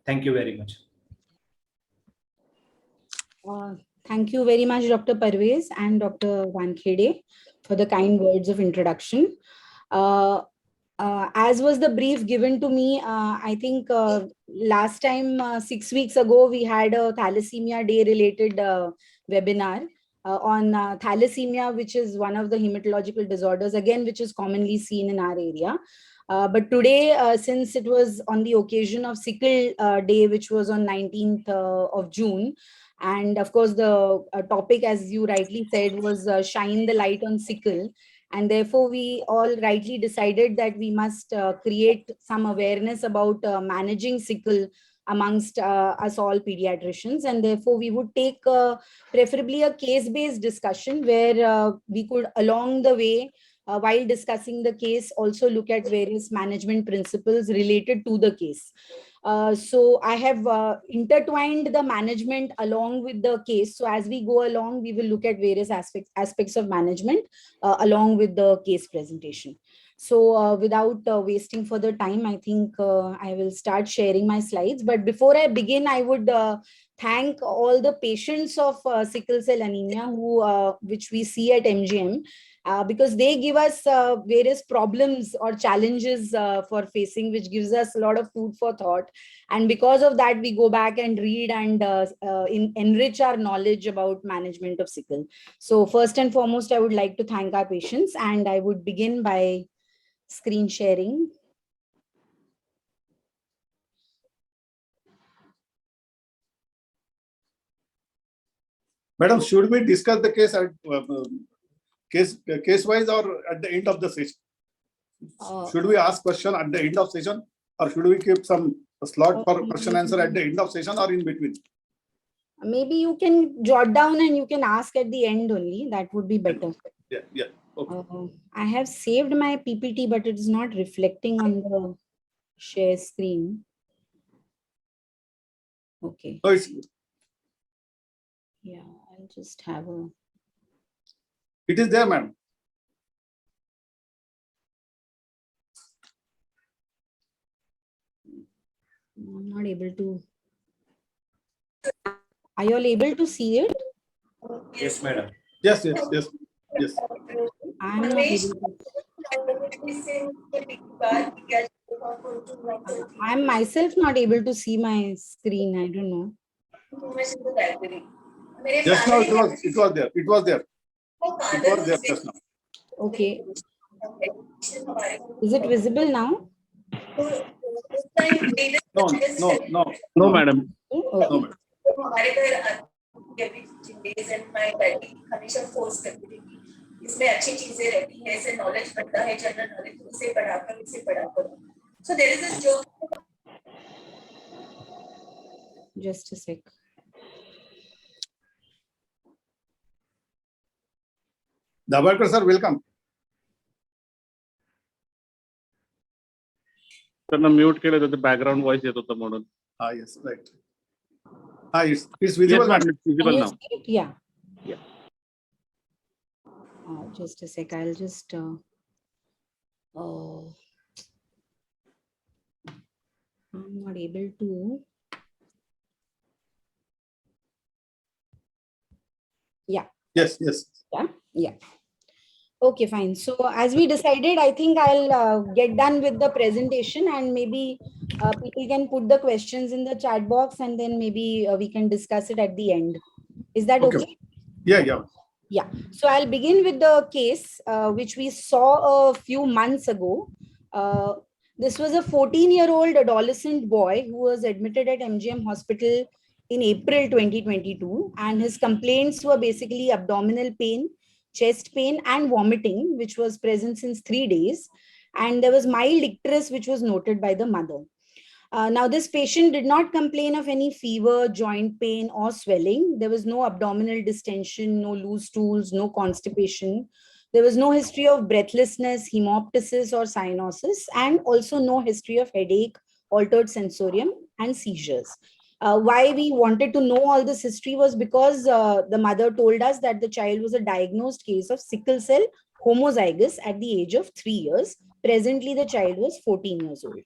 Thank you very much. Thank you very much, Dr. Parvez and Dr. Wankhede, for the kind words of introduction. As was the brief given to me, I think last time, 6 weeks ago, we had a Thalassemia Day related webinar on thalassemia, which is one of the hematological disorders, again, which is commonly seen in our area. But today, since it was on the occasion of Sickle Day, which was on 19th of June, and of course, the topic, as you rightly said, was shine the light on sickle. And therefore, we all rightly decided that we must create some awareness about managing sickle amongst us all pediatricians. And therefore, we would take preferably a case-based discussion where we could, along the way, while discussing the case, also look at various management principles related to the case. So I have intertwined the management along with the case. So as we go along, we will look at various aspects of management along with the case presentation. So without wasting further time, I think I will start sharing my slides. But before I begin, I would thank all the patients of sickle cell anemia which we see at MGM. Because they give us various problems or challenges for facing, which gives us a lot of food for thought. And because of that, we go back and read and enrich our knowledge about management of sickle. So first and foremost, I would like to thank our patients, and I would begin by screen sharing. Madam, should we discuss the case at case-wise or at the end of the session? Should we ask question at the end of session, or should we keep some slot for question answer at the end of session or in between? Maybe you can jot down and you can ask at the end only. That would be better. Yeah. Okay. I have saved my PPT, but it is not reflecting on the share screen. Okay. So it's, yeah, I'll just have a. It is there, ma'am. I'm not able to. Are you all able to see it? Yes, madam. Yes. I'm not able to. I'm myself not able to see my screen. I don't know. Just now it was there. It was there just now. Okay. Is it visible now? No, madam. Okay. No, madam. इसमें अच्छी चीजें रहती हैं, इससे knowledge बढ़ता है, general knowledge, इसे पढ़ाकर इसे पढ़ा करो. So there is a joke. Just a sec. Dabarkar sir, welcome. त्यांना म्यूट केलं तर बॅकग्राऊंड व्हॉइस येत होतं म्हणून. Yes, right. It's visible. Yes, visible now. Yeah. Yeah. Just a sec. I'll just. I'm not able to. Yeah. Yes. Yeah. Okay, fine. So as we decided, I think I'll get done with the presentation, and maybe people can put the questions in the chat box, and then maybe we can discuss it at the end. Is that okay? Yeah. Yeah. So I'll begin with the case, which we saw a few months ago. This was a 14-year-old adolescent boy who was admitted at MGM Hospital in April 2022. And his complaints were basically abdominal pain, chest pain, and vomiting, which was present since 3 days. And there was mild icterus, which was noted by the mother. Now, this patient did not complain of any fever, joint pain, or swelling. There was no abdominal distension, no loose stools, no constipation. There was no history of breathlessness, hemoptysis, or cyanosis, and also no history of headache, altered sensorium, and seizures. Why we wanted to know all this history was because the mother told us that the child was a diagnosed case of sickle cell homozygous at the age of 3 years. Presently, the child was 14 years old.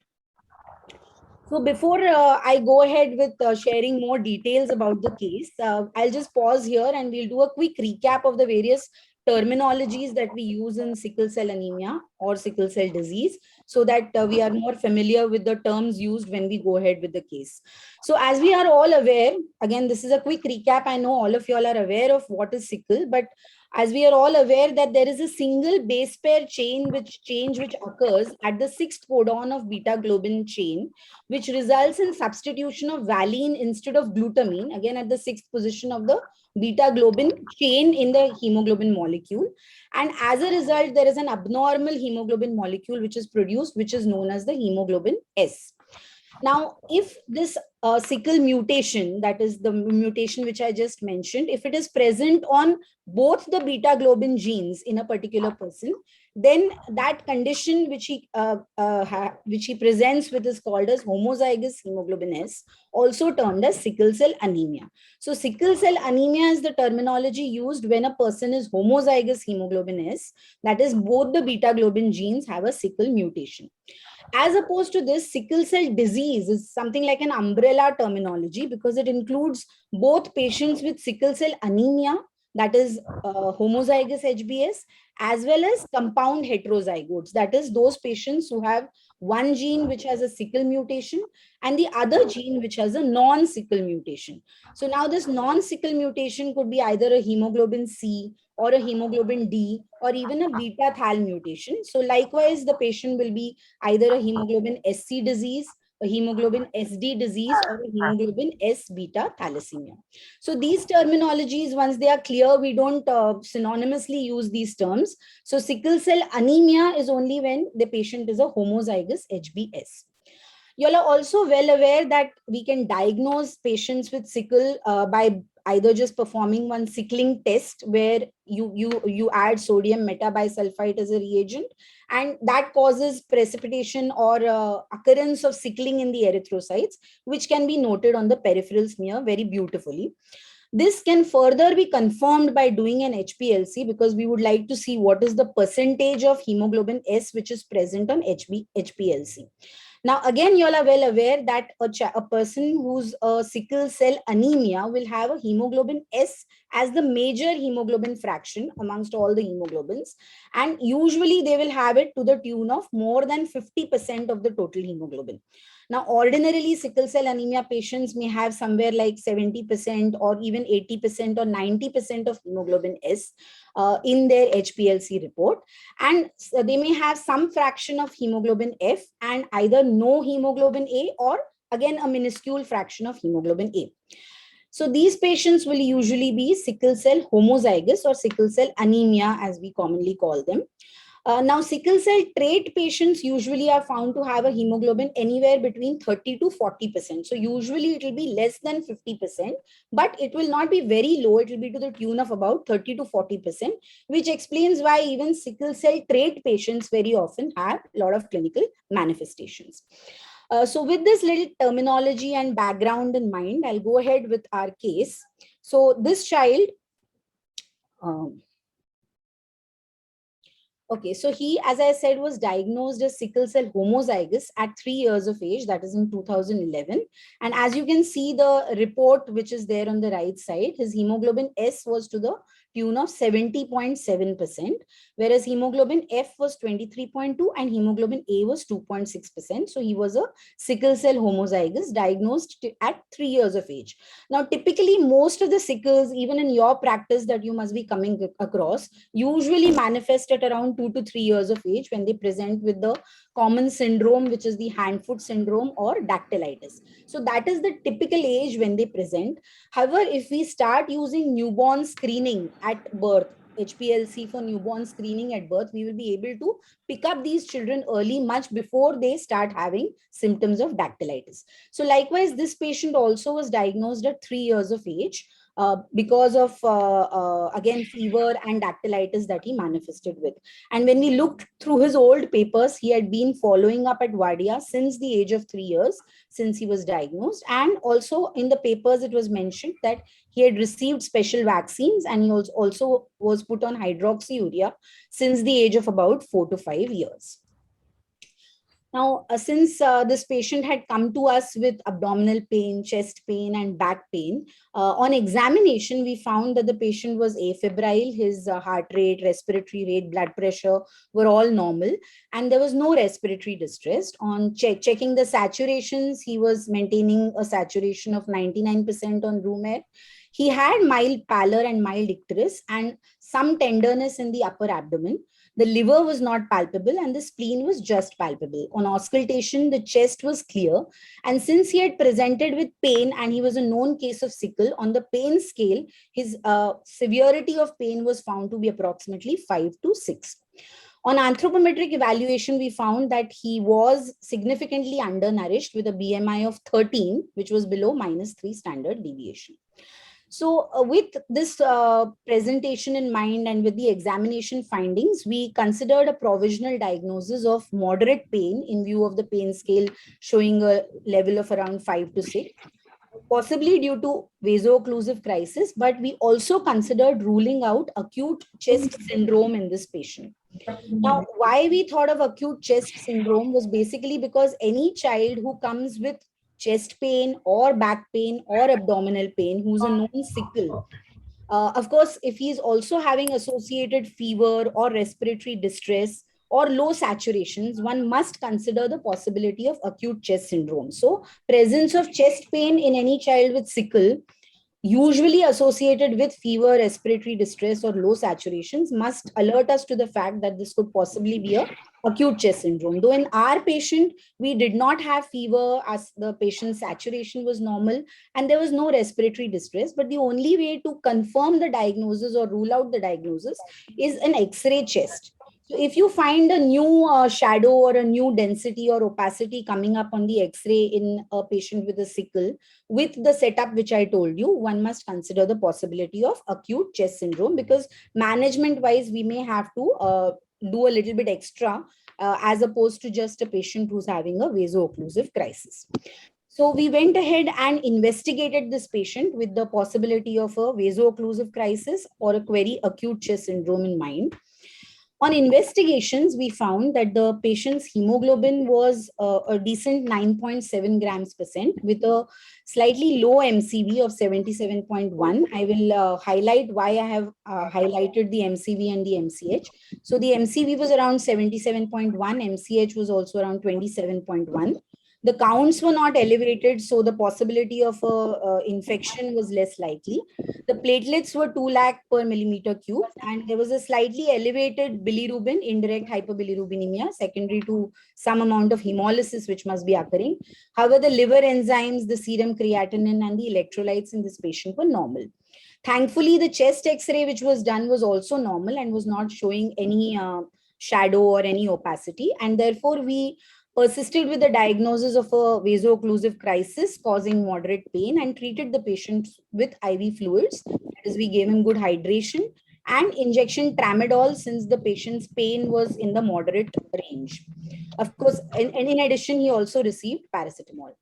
So before I go ahead with sharing more details about the case, I'll just pause here and we'll do a quick recap of the various terminologies that we use in sickle cell anemia or sickle cell disease, so that we are more familiar with the terms used when we go ahead with the case. So as we are all aware, again, this is a quick recap. I know all of you all are aware of what is sickle, but as we are all aware that there is a single base pair change which occurs at the sixth codon of beta globin chain, which results in substitution of valine instead of glutamine, again at the sixth position of the beta globin chain in the hemoglobin molecule. And as a result, there is an abnormal hemoglobin molecule which is produced, which is known as the hemoglobin S. Now, if this sickle mutation, that is the mutation which I just mentioned, if it is present on both the beta globin genes in a particular person, then that condition which he presents with is called as homozygous hemoglobin S, also termed as sickle cell anemia. So sickle cell anemia is the terminology used when a person is homozygous hemoglobin S, that is both the beta globin genes have a sickle mutation. As opposed to this, sickle cell disease is something like an umbrella terminology because it includes both patients with sickle cell anemia, that is homozygous HbS, as well as compound heterozygotes, that is those patients who have one gene which has a sickle mutation and the other gene which has a non-sickle mutation. So now this non-sickle mutation could be either a hemoglobin C or a hemoglobin D or even a beta thal mutation. So likewise, the patient will be either a hemoglobin SC disease, a hemoglobin SD disease, or a hemoglobin S beta thalassemia. So these terminologies, once they are clear, we don't synonymously use these terms. So sickle cell anemia is only when the patient is a homozygous HbS. You all are also well aware that we can diagnose patients with sickle by either just performing one sickling test where you add sodium metabisulfite as a reagent, and that causes precipitation or occurrence of sickling in the erythrocytes, which can be noted on the peripheral smear very beautifully. This can further be confirmed by doing an HPLC because we would like to see what is the percentage of hemoglobin S which is present on HPLC. Now, again, you all are well aware that a person who's a sickle cell anemia will have a hemoglobin S as the major hemoglobin fraction amongst all the hemoglobins. And usually they will have it to the tune of more than 50% of the total hemoglobin. Now, ordinarily, sickle cell anemia patients may have somewhere like 70% or even 80% or 90% of hemoglobin S in their HPLC report. And they may have some fraction of hemoglobin F and either no hemoglobin A or again a minuscule fraction of hemoglobin A. So these patients will usually be sickle cell homozygous or sickle cell anemia as we commonly call them. Now, sickle cell trait patients usually are found to have a hemoglobin anywhere between 30 to 40%. So usually it will be less than 50%, but it will not be very low. It will be to the tune of about 30 to 40%, which explains why even sickle cell trait patients very often have a lot of clinical manifestations. So with this little terminology and background in mind, I'll go ahead with our case. So this child, okay, so he, as I said, was diagnosed as sickle cell homozygous at 3 years of age, that is in 2011. And as you can see the report, which is there on the right side, his hemoglobin S was to the tune of 70.7%, whereas hemoglobin F was 23.2 and hemoglobin A was 2.6%. So he was a sickle cell homozygous diagnosed at 3 years of age. Now, typically, most of the sickles, even in your practice that you must be coming across, usually manifest at around 2 to 3 years of age when they present with the common syndrome, which is the hand-foot syndrome or dactylitis. So that is the typical age when they present. However, if we start using newborn screening at birth, HPLC for newborn screening at birth, we will be able to pick up these children early, much before they start having symptoms of dactylitis. So likewise, this patient also was diagnosed at 3 years of age because of, again, fever and dactylitis that he manifested with. And when we looked through his old papers, he had been following up at Vadia since the age of 3 years, since he was diagnosed. And also in the papers, it was mentioned that he had received special vaccines and he also was put on hydroxyurea since the age of about 4 to 5 years. Now, since this patient had come to us with abdominal pain, chest pain, and back pain, on examination, we found that the patient was afebrile. His heart rate, respiratory rate, blood pressure were all normal, and there was no respiratory distress. On checking the saturations, he was maintaining a saturation of 99% on room air. He had mild pallor and mild icterus and some tenderness in the upper abdomen. The liver was not palpable and the spleen was just palpable. On auscultation, the chest was clear. And since he had presented with pain and he was a known case of sickle, on the pain scale, his severity of pain was found to be approximately 5 to 6. On anthropometric evaluation, we found that he was significantly undernourished with a BMI of 13, which was below -3 standard deviation. So with this presentation in mind and with the examination findings, we considered a provisional diagnosis of moderate pain in view of the pain scale showing a level of around 5 to 6, possibly due to vaso-occlusive crisis, but we also considered ruling out acute chest syndrome in this patient. Now, why we thought of acute chest syndrome was basically because any child who comes with chest pain or back pain or abdominal pain who's a known sickle, of course, if he's also having associated fever or respiratory distress or low saturations, one must consider the possibility of acute chest syndrome. So presence of chest pain in any child with sickle, usually associated with fever, respiratory distress, or low saturations, must alert us to the fact that this could possibly be a acute chest syndrome. Though in our patient, we did not have fever as the patient's saturation was normal and there was no respiratory distress, but the only way to confirm the diagnosis or rule out the diagnosis is an X-ray chest. So if you find a new shadow or a new density or opacity coming up on the X-ray in a patient with a sickle, with the setup which I told you, one must consider the possibility of acute chest syndrome, because management-wise, we may have to do a little bit extra as opposed to just a patient who's having a vaso-occlusive crisis. So we went ahead and investigated this patient with the possibility of a vaso-occlusive crisis or a query acute chest syndrome in mind. On investigations, we found that the patient's hemoglobin was a decent 9.7 grams percent with a slightly low MCV of 77.1. I will highlight why I have highlighted the MCV and the MCH. So the MCV was around 77.1, MCH was also around 27.1. The counts were not elevated, so the possibility of infection was less likely. The platelets were 2 lakh per millimeter cube, and there was a slightly elevated bilirubin, indirect hyperbilirubinemia, secondary to some amount of hemolysis which must be occurring. However, the liver enzymes, the serum creatinine, and the electrolytes in this patient were normal. Thankfully, the chest X-ray which was done was also normal and was not showing any shadow or any opacity, and therefore we persisted with the diagnosis of a vaso-occlusive crisis causing moderate pain and treated the patient with IV fluids. That is, we gave him good hydration and injection tramadol since the patient's pain was in the moderate range. Of course, and in addition, he also received paracetamol.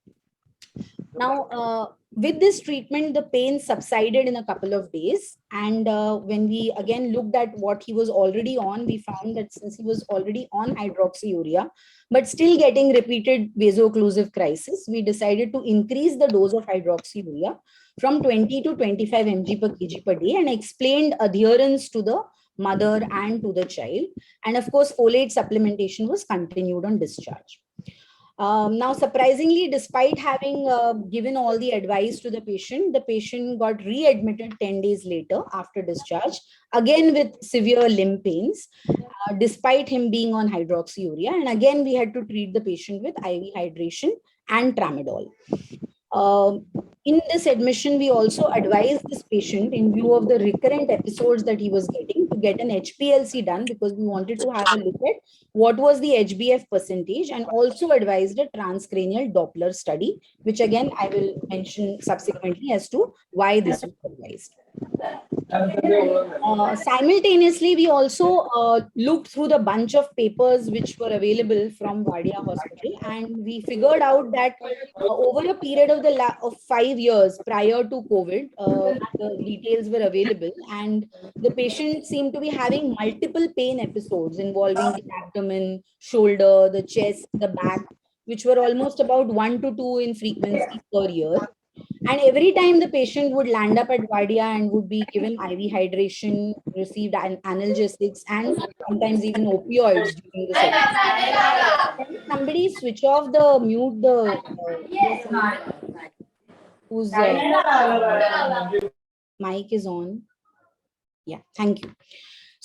Now, with this treatment, the pain subsided in a couple of days. And when we again looked at what he was already on, we found that since he was already on hydroxyurea, but still getting repeated vaso-occlusive crisis, we decided to increase the dose of hydroxyurea from 20 to 25 mg per kg per day and explained adherence to the mother and to the child. And of course, folate supplementation was continued on discharge. Now, surprisingly, despite having given all the advice to the patient got readmitted 10 days later after discharge, again with severe limb pains, despite him being on hydroxyurea. And again, we had to treat the patient with IV hydration and tramadol. In this admission, we also advised this patient in view of the recurrent episodes that he was getting to get an HPLC done, because we wanted to have a look at what was the HbF percentage, and also advised a transcranial Doppler study, which again I will mention subsequently as to why this was advised. Simultaneously, we also looked through the bunch of papers which were available from Wadia Hospital, and we figured out that over a period of of 5 years prior to COVID, the details were available, and the patient seemed to be having multiple pain episodes involving the abdomen, shoulder, the chest, the back, which were almost about 1 to 2 in frequency per year. And every time the patient would land up at Vadia and would be given IV hydration, received analgesics, and sometimes even opioids during the session. Can somebody switch off the mute the person whose mic is on? Yeah, thank you.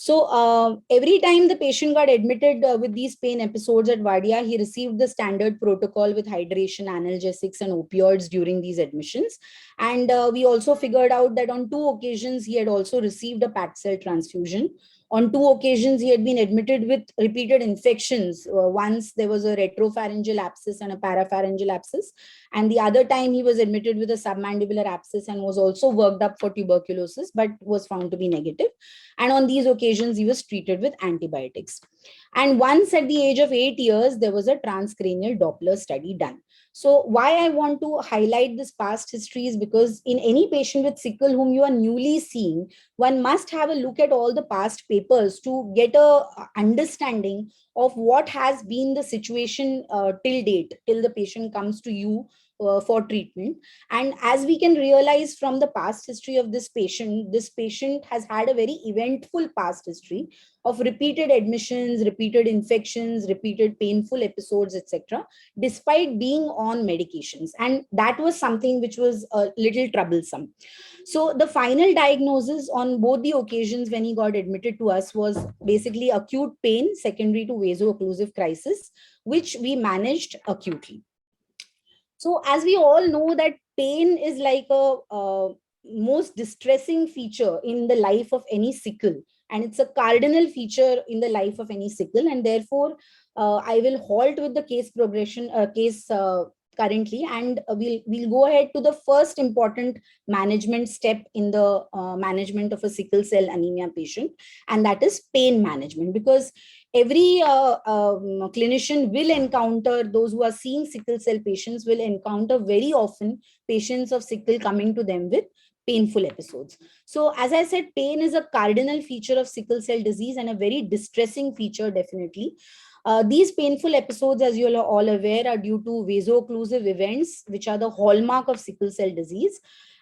So every time the patient got admitted with these pain episodes at Vadia, he received the standard protocol with hydration, analgesics, and opioids during these admissions. And we also figured out that on 2 occasions, he had also received a PAT cell transfusion. On 2 occasions, he had been admitted with repeated infections. Once there was a retropharyngeal abscess and a parapharyngeal abscess. And the other time he was admitted with a submandibular abscess and was also worked up for tuberculosis, but was found to be negative. And on these occasions, he was treated with antibiotics. And once at the age of 8 years, there was a transcranial Doppler study done. So why I want to highlight this past history is because in any patient with sickle whom you are newly seeing, one must have a look at all the past papers to get a understanding of what has been the situation till date, till the patient comes to you for treatment. And as we can realize from the past history of this patient has had a very eventful past history of repeated admissions, repeated infections, repeated painful episodes, etc., despite being on medications. And that was something which was a little troublesome. So the final diagnosis on both the occasions when he got admitted to us was basically acute pain secondary to vaso-occlusive crisis, which we managed acutely. So as we all know that pain is like a most distressing feature in the life of any sickle, and it's a cardinal feature in the life of any sickle, and therefore I will halt with the case progression currently, and we'll go ahead to the first important management step in the management of a sickle cell anemia patient, and that is pain management. Because every clinician will encounter, those who are seeing sickle cell patients will encounter very often patients of sickle coming to them with painful episodes. So as I said, pain is a cardinal feature of sickle cell disease and a very distressing feature, definitely. These painful episodes, as you are all aware, are due to vaso-occlusive events, which are the hallmark of sickle cell disease.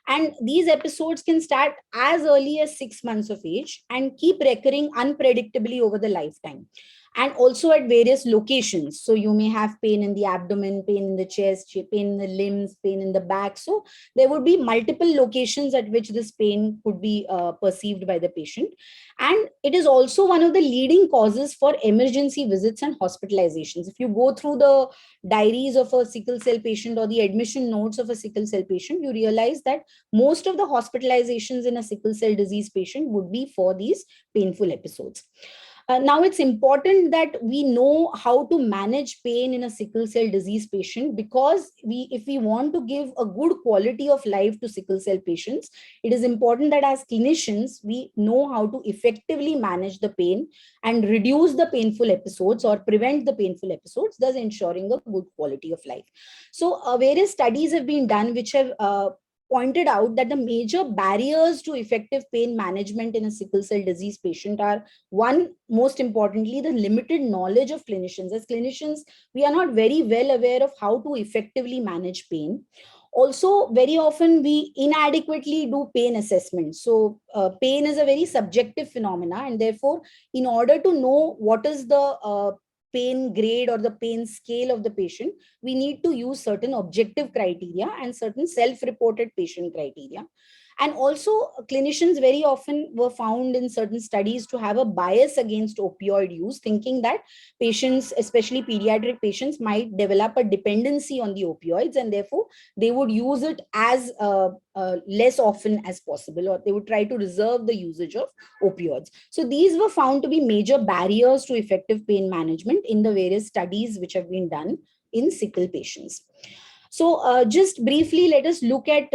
And these episodes can start as early as 6 months of age and keep recurring unpredictably over the lifetime, and also at various locations. So you may have pain in the abdomen, pain in the chest, pain in the limbs, pain in the back. So there would be multiple locations at which this pain could be perceived by the patient. And it is also one of the leading causes for emergency visits and hospitalizations. If you go through the diaries of a sickle cell patient or the admission notes of a sickle cell patient, you realize that most of the hospitalizations in a sickle cell disease patient would be for these painful episodes. Now, it's important that we know how to manage pain in a sickle cell disease patient, because if we want to give a good quality of life to sickle cell patients, it is important that as clinicians, we know how to effectively manage the pain and reduce the painful episodes or prevent the painful episodes, thus ensuring a good quality of life. So various studies have been done which have pointed out that the major barriers to effective pain management in a sickle cell disease patient are, one, most importantly, the limited knowledge of clinicians. As clinicians, we are not very well aware of how to effectively manage pain. Also, very often we inadequately do pain assessments. So pain is a very subjective phenomena, and therefore, in order to know what is the pain grade or the pain scale of the patient, we need to use certain objective criteria and certain self-reported patient criteria. And also, clinicians very often were found in certain studies to have a bias against opioid use, thinking that patients, especially pediatric patients, might develop a dependency on the opioids, and therefore they would use it as less often as possible, or they would try to reserve the usage of opioids. So these were found to be major barriers to effective pain management in the various studies which have been done in sickle patients. So just briefly, let us look at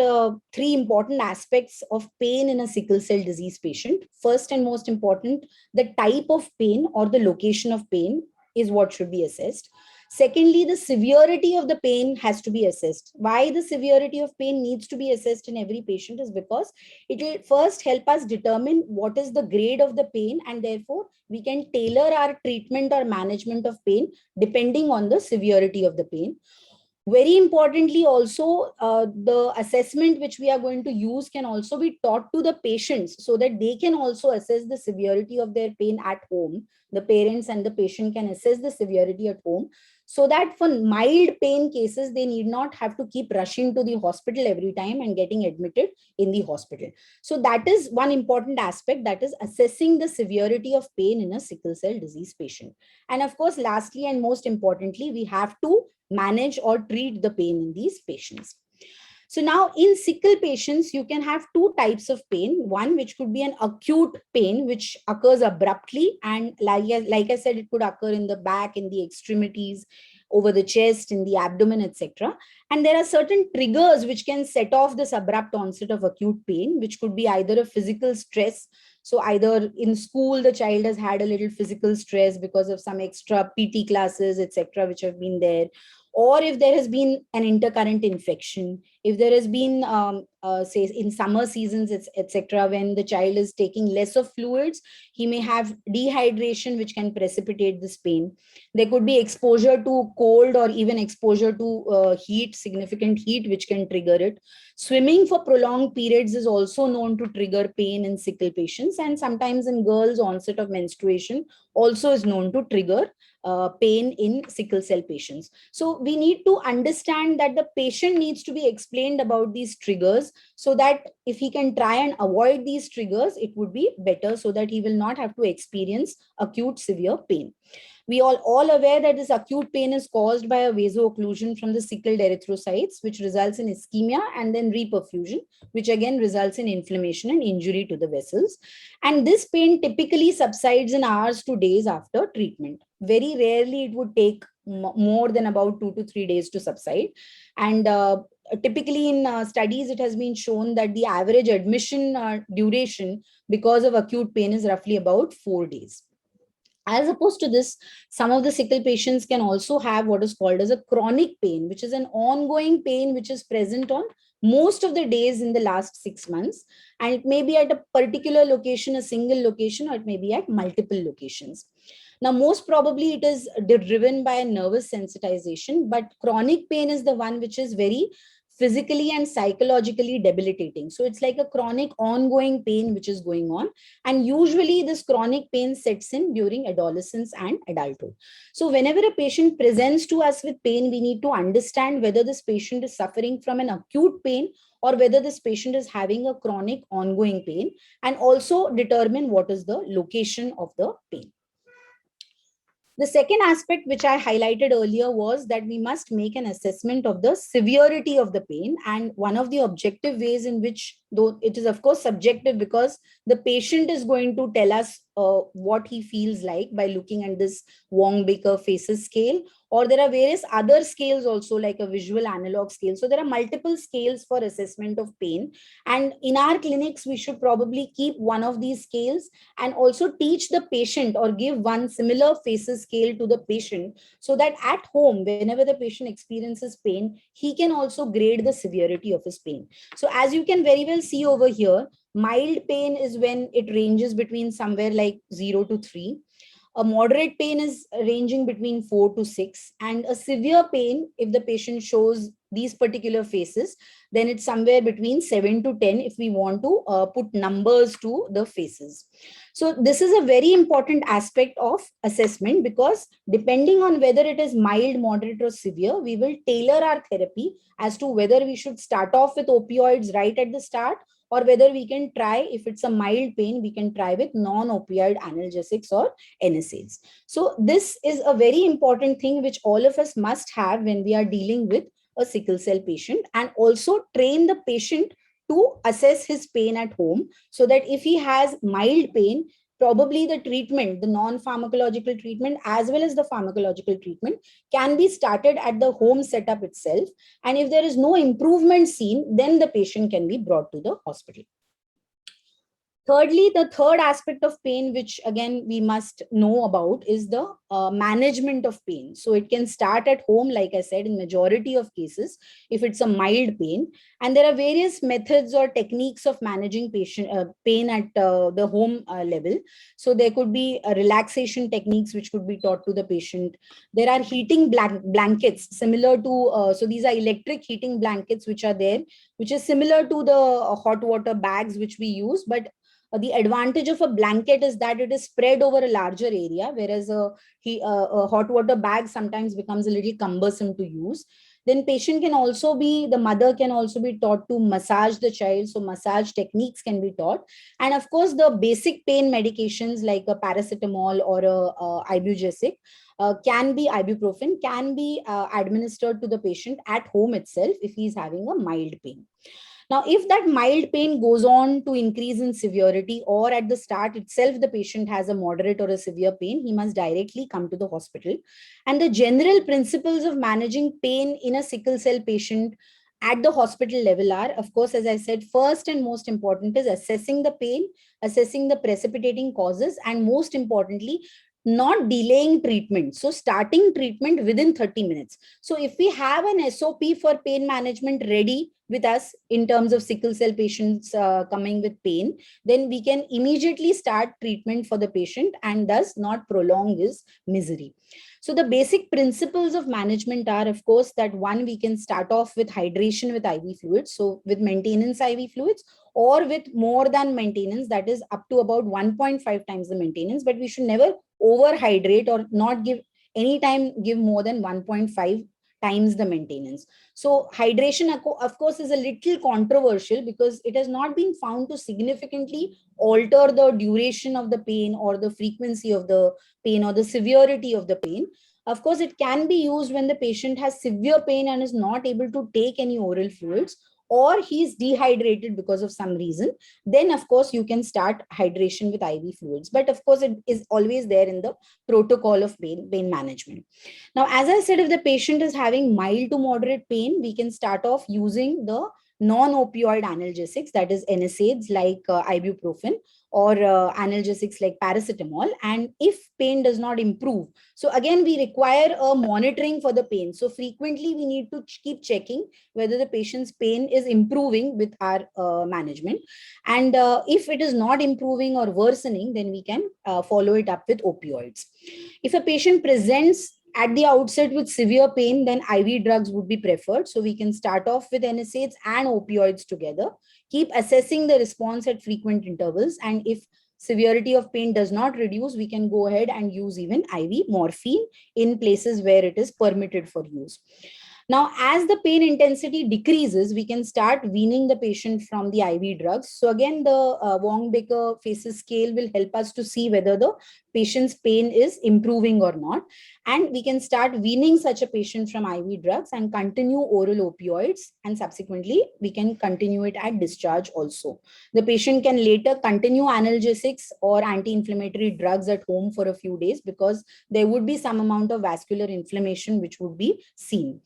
three important aspects of pain in a sickle cell disease patient. First and most important, the type of pain or the location of pain is what should be assessed. Secondly, the severity of the pain has to be assessed. Why the severity of pain needs to be assessed in every patient is because it will first help us determine what is the grade of the pain, and therefore we can tailor our treatment or management of pain depending on the severity of the pain. Very importantly, also, the assessment which we are going to use can also be taught to the patients so that they can also assess the severity of their pain at home. The parents and the patient can assess the severity at home, so that for mild pain cases, they need not have to keep rushing to the hospital every time and getting admitted in the hospital. So that is one important aspect, that is assessing the severity of pain in a sickle cell disease patient. And of course, lastly and most importantly, we have to manage or treat the pain in these patients. So now in sickle patients, you can have two types of pain. One, which could be an acute pain, which occurs abruptly. And like I said, it could occur in the back, in the extremities, over the chest, in the abdomen, etc. And there are certain triggers which can set off this abrupt onset of acute pain, which could be either a physical stress. So either in school, the child has had a little physical stress because of some extra PT classes, etc., which have been there. Or if there has been an intercurrent infection, if there has been, say, in summer seasons, etc., when the child is taking less of fluids, he may have dehydration, which can precipitate this pain. There could be exposure to cold or even exposure to heat, significant heat, which can trigger it. Swimming for prolonged periods is also known to trigger pain in sickle patients, and sometimes in girls, onset of menstruation also is known to trigger pain in sickle cell patients. So we need to understand that the patient needs to be explained about these triggers, so that if he can try and avoid these triggers, it would be better, so that he will not have to experience acute severe pain. We are all aware that this acute pain is caused by a vasoocclusion from the sickled erythrocytes, which results in ischemia and then reperfusion, which again results in inflammation and injury to the vessels. And this pain typically subsides in hours to days after treatment. Very rarely it would take more than about 2 to 3 days to subside. And typically in studies, it has been shown that the average admission duration because of acute pain is roughly about 4 days. As opposed to this, some of the sickle patients can also have what is called as a chronic pain, which is an ongoing pain which is present on most of the days in the last 6 months. And it may be at a particular location, a single location, or it may be at multiple locations. Now, most probably it is driven by a nervous sensitization, but chronic pain is the one which is very physically and psychologically debilitating. So it's like a chronic ongoing pain which is going on. And usually this chronic pain sets in during adolescence and adulthood. So whenever a patient presents to us with pain, we need to understand whether this patient is suffering from an acute pain or whether this patient is having a chronic ongoing pain, and also determine what is the location of the pain. The second aspect which I highlighted earlier was that we must make an assessment of the severity of the pain. And one of the objective ways in which, though it is of course subjective, because the patient is going to tell us what he feels like by looking at this Wong-Baker Faces scale, or there are various other scales also, like a visual analog scale. So there are multiple scales for assessment of pain. And in our clinics, we should probably keep one of these scales and also teach the patient or give one similar Faces scale to the patient, so that at home, whenever the patient experiences pain, he can also grade the severity of his pain. So as you can very well see over here, mild pain is when it ranges between somewhere like 0 to 3. A moderate pain is ranging between 4 to 6. And a severe pain, if the patient shows these particular faces, then it's somewhere between 7 to 10 if we want to put numbers to the faces. So this is a very important aspect of assessment, because depending on whether it is mild, moderate, or severe, we will tailor our therapy as to whether we should start off with opioids right at the start, or whether we can try, if it's a mild pain, we can try with non-opioid analgesics or NSAIDs. So this is a very important thing which all of us must have when we are dealing with a sickle cell patient, and also train the patient to assess his pain at home, so that if he has mild pain, probably the treatment, the non-pharmacological treatment as well as the pharmacological treatment can be started at the home setup itself. And if there is no improvement seen, then the patient can be brought to the hospital. Thirdly, the third aspect of pain, which again we must know about, is the management of pain. So it can start at home, like I said, in majority of cases, if it's a mild pain. And there are various methods or techniques of managing pain at the home level. So there could be relaxation techniques which could be taught to the patient. There are heating blankets similar to, so these are electric heating blankets which are there, which is similar to the hot water bags which we use, but the advantage of a blanket is that it is spread over a larger area, whereas a hot water bag sometimes becomes a little cumbersome to use. Then the mother can also be taught to massage the child. So massage techniques can be taught. And of course, the basic pain medications like a paracetamol or a ibuprofen can be administered to the patient at home itself if he is having a mild pain. Now, if that mild pain goes on to increase in severity, or at the start itself the patient has a moderate or a severe pain, he must directly come to the hospital. And the general principles of managing pain in a sickle cell patient at the hospital level are, of course, as I said, first and most important is assessing the pain, assessing the precipitating causes, and most importantly, not delaying treatment. So starting treatment within 30 minutes. So if we have an SOP for pain management ready with us in terms of sickle cell patients coming with pain, then we can immediately start treatment for the patient and thus not prolong his misery. So the basic principles of management are, of course, that one, we can start off with hydration with IV fluids. So with maintenance IV fluids, or with more than maintenance, that is up to about 1.5 times the maintenance, but we should never overhydrate or not give more than 1.5 times the maintenance. So hydration, of course, is a little controversial because it has not been found to significantly alter the duration of the pain or the frequency of the pain or the severity of the pain. Of course, it can be used when the patient has severe pain and is not able to take any oral fluids, or he's dehydrated because of some reason. Then of course you can start hydration with IV fluids. But of course it is always there in the protocol of pain management. Now, as I said, if the patient is having mild to moderate pain, we can start off using the non-opioid analgesics, that is NSAIDs like ibuprofen, or analgesics like paracetamol. And if pain does not improve, so again we require a monitoring for the pain. So frequently we need to keep checking whether the patient's pain is improving with our management. And if it is not improving or worsening, then we can follow it up with opioids. If a patient presents at the outset with severe pain, then IV drugs would be preferred. So we can start off with NSAIDs and opioids together, keep assessing the response at frequent intervals. And if severity of pain does not reduce, we can go ahead and use even IV morphine in places where it is permitted for use. Now, as the pain intensity decreases, we can start weaning the patient from the IV drugs. So again, the Wong-Baker Faces scale will help us to see whether the patient's pain is improving or not. And we can start weaning such a patient from IV drugs and continue oral opioids. And subsequently, we can continue it at discharge also. The patient can later continue analgesics or anti-inflammatory drugs at home for a few days, because there would be some amount of vascular inflammation which would be seen.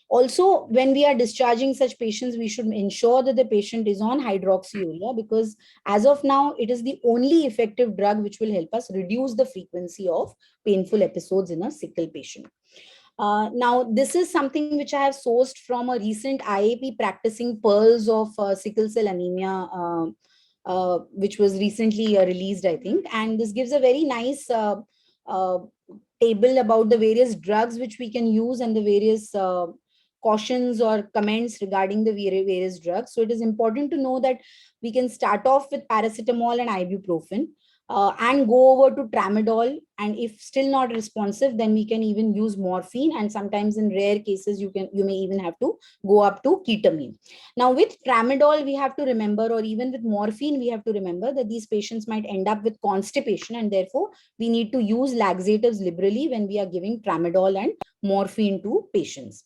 Also, when we are discharging such patients, we should ensure that the patient is on hydroxyurea, because as of now, it is the only effective drug which will help us reduce the frequency of painful episodes in a sickle patient. Now, this is something which I have sourced from a recent IAP practicing pearls of sickle cell anemia, which was recently released, I think. And this gives a very nice table about the various drugs which we can use and the various cautions or comments regarding the various drugs. So it is important to know that we can start off with paracetamol and ibuprofen and go over to tramadol. And if still not responsive, then we can even use morphine. And sometimes in rare cases, you may even have to go up to ketamine. Now with tramadol, we have to remember, or even with morphine, we have to remember that these patients might end up with constipation, and therefore we need to use laxatives liberally when we are giving tramadol and morphine to patients.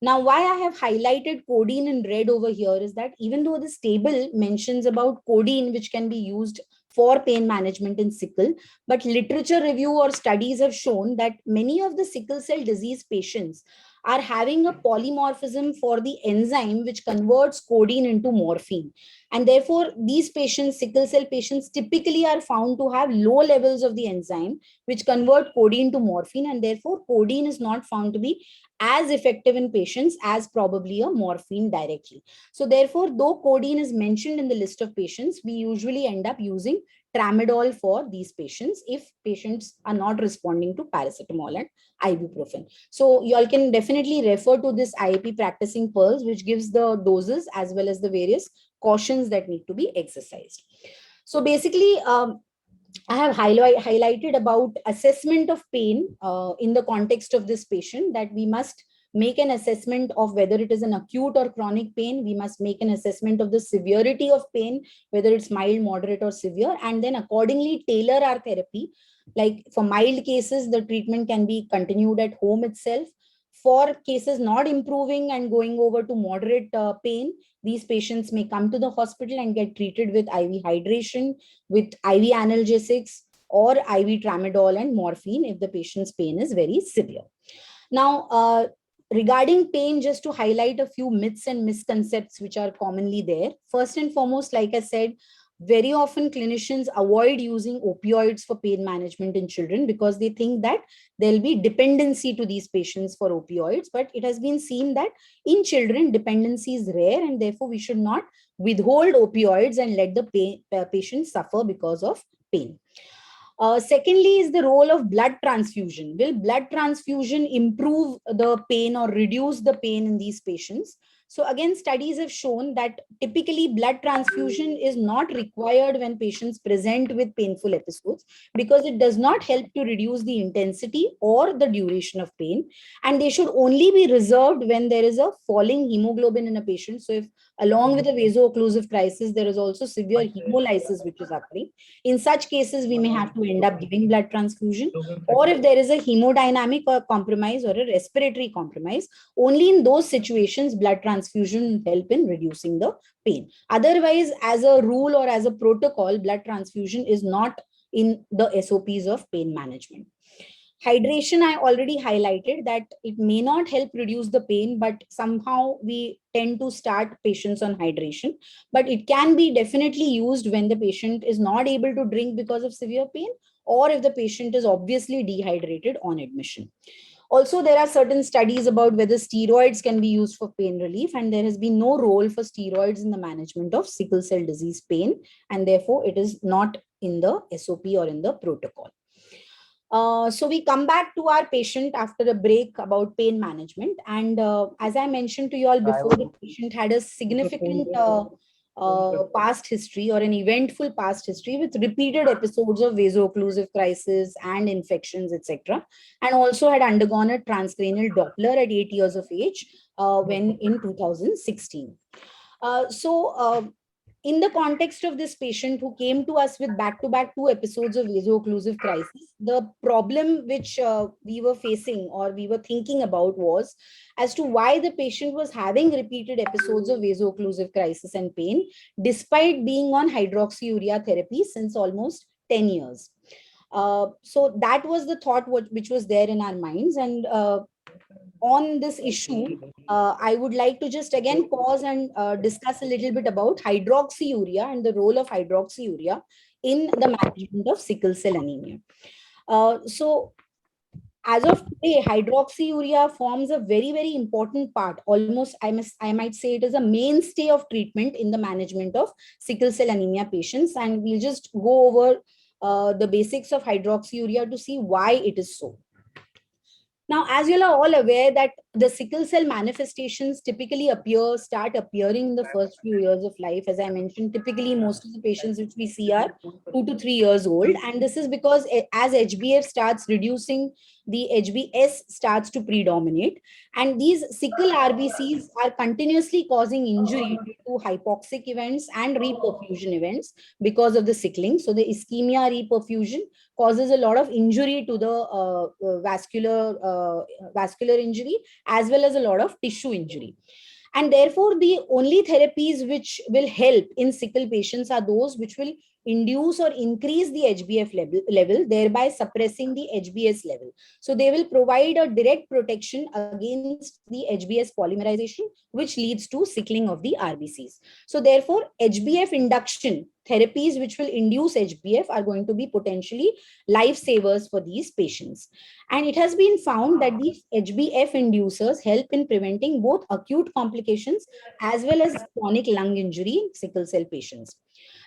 Now, why I have highlighted codeine in red over here is that even though this table mentions about codeine, which can be used for pain management in sickle, but literature review or studies have shown that many of the sickle cell disease patients are having a polymorphism for the enzyme which converts codeine into morphine. And therefore, these patients, sickle cell patients, typically are found to have low levels of the enzyme which convert codeine to morphine, and therefore codeine is not found to be as effective in patients as probably a morphine directly. So therefore, though codeine is mentioned in the list of patients, we usually end up using tramadol for these patients if patients are not responding to paracetamol and ibuprofen. So you all can definitely refer to this IAP Practicing Pearls, which gives the doses as well as the various cautions that need to be exercised. So basically, I have highlighted about assessment of pain in the context of this patient, that we must make an assessment of whether it is an acute or chronic pain. We must make an assessment of the severity of pain, whether it's mild, moderate, or severe, and then accordingly tailor our therapy. Like for mild cases, the treatment can be continued at home itself. For cases not improving and going over to moderate pain, these patients may come to the hospital and get treated with IV hydration, with IV analgesics, or IV tramadol and morphine if the patient's pain is very severe. Now, regarding pain, just to highlight a few myths and misconceptions which are commonly there. First and foremost, like I said, very often clinicians avoid using opioids for pain management in children because they think that there'll be dependency to these patients for opioids. But it has been seen that in children, dependency is rare, and therefore we should not withhold opioids and let the patient suffer because of pain. Secondly is the role of blood transfusion. Will blood transfusion improve the pain or reduce the pain in these patients? So again, studies have shown that typically blood transfusion is not required when patients present with painful episodes because it does not help to reduce the intensity or the duration of pain. And they should only be reserved when there is a falling hemoglobin in a patient. So if along with a vaso-occlusive crisis, there is also severe hemolysis which is occurring. In such cases, we may have to end up giving blood transfusion. Or if there is a hemodynamic or compromise or a respiratory compromise, only in those situations, blood transfusion will help in reducing the pain. Otherwise, as a rule or as a protocol, blood transfusion is not in the SOPs of pain management. Hydration, I already highlighted that it may not help reduce the pain, but somehow we tend to start patients on hydration. But it can be definitely used when the patient is not able to drink because of severe pain, or if the patient is obviously dehydrated on admission. Also, there are certain studies about whether steroids can be used for pain relief, and there has been no role for steroids in the management of sickle cell disease pain, and therefore it is not in the SOP or in the protocol. So we come back to our patient after a break about pain management. And as I mentioned to you all before, the patient had a significant past history or an eventful past history with repeated episodes of vaso-occlusive crisis and infections, etc. And also had undergone a transcranial Doppler at 8 years of age when in 2016. In the context of this patient who came to us with back-to-back 2 episodes of vaso-occlusive crisis, the problem which we were facing or we were thinking about was as to why the patient was having repeated episodes of vaso-occlusive crisis and pain despite being on hydroxyurea therapy since almost 10 years. So that was the thought which was there in our minds. And on this issue, I would like to just again pause and discuss a little bit about hydroxyurea and the role of hydroxyurea in the management of sickle cell anemia. So as of today, hydroxyurea forms a very, very important part. Almost, I might say it is a mainstay of treatment in the management of sickle cell anemia patients. And we'll just go over the basics of hydroxyurea to see why it is so. Now, as you are all aware that the sickle cell manifestations typically start appearing in the first few years of life. As I mentioned, typically most of the patients which we see are 2 to 3 years old. And this is because as HbF starts reducing, the HbS starts to predominate. And these sickle RBCs are continuously causing injury due to hypoxic events and reperfusion events because of the sickling. So the ischemia reperfusion causes a lot of injury to the vascular injury, as well as a lot of tissue injury. And therefore, the only therapies which will help in sickle patients are those which will induce or increase the HbF level, thereby suppressing the HbS level. So they will provide a direct protection against the HbS polymerization, which leads to sickling of the RBCs. So therefore, HbF induction therapies which will induce HbF are going to be potentially lifesavers for these patients. And it has been found that these HbF inducers help in preventing both acute complications as well as chronic lung injury in sickle cell patients.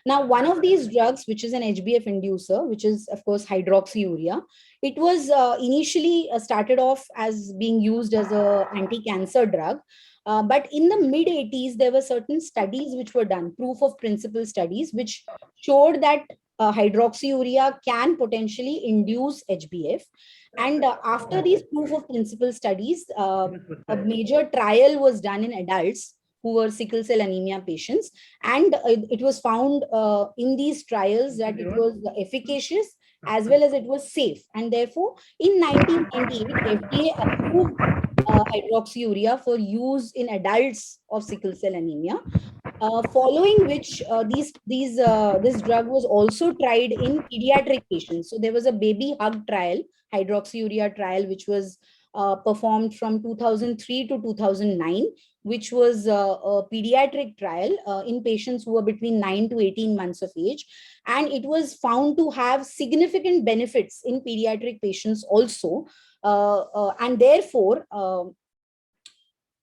Now, one of these drugs, which is an HbF inducer, which is, of course, hydroxyurea, it was initially started off as being used as an anti-cancer drug. But in the mid-80s, there were certain studies which were done, proof of principle studies, which showed that hydroxyurea can potentially induce HbF. And after these proof of principle studies, a major trial was done in adults who were sickle cell anemia patients. And it was found in these trials that it was efficacious as well as it was safe. And therefore, in 1998, FDA approved hydroxyurea for use in adults of sickle cell anemia. Following which this drug was also tried in pediatric patients. So there was a baby hug trial, hydroxyurea trial, which was performed from 2003 to 2009, which was a pediatric trial in patients who were between 9 to 18 months of age. And it was found to have significant benefits in pediatric patients also. And therefore,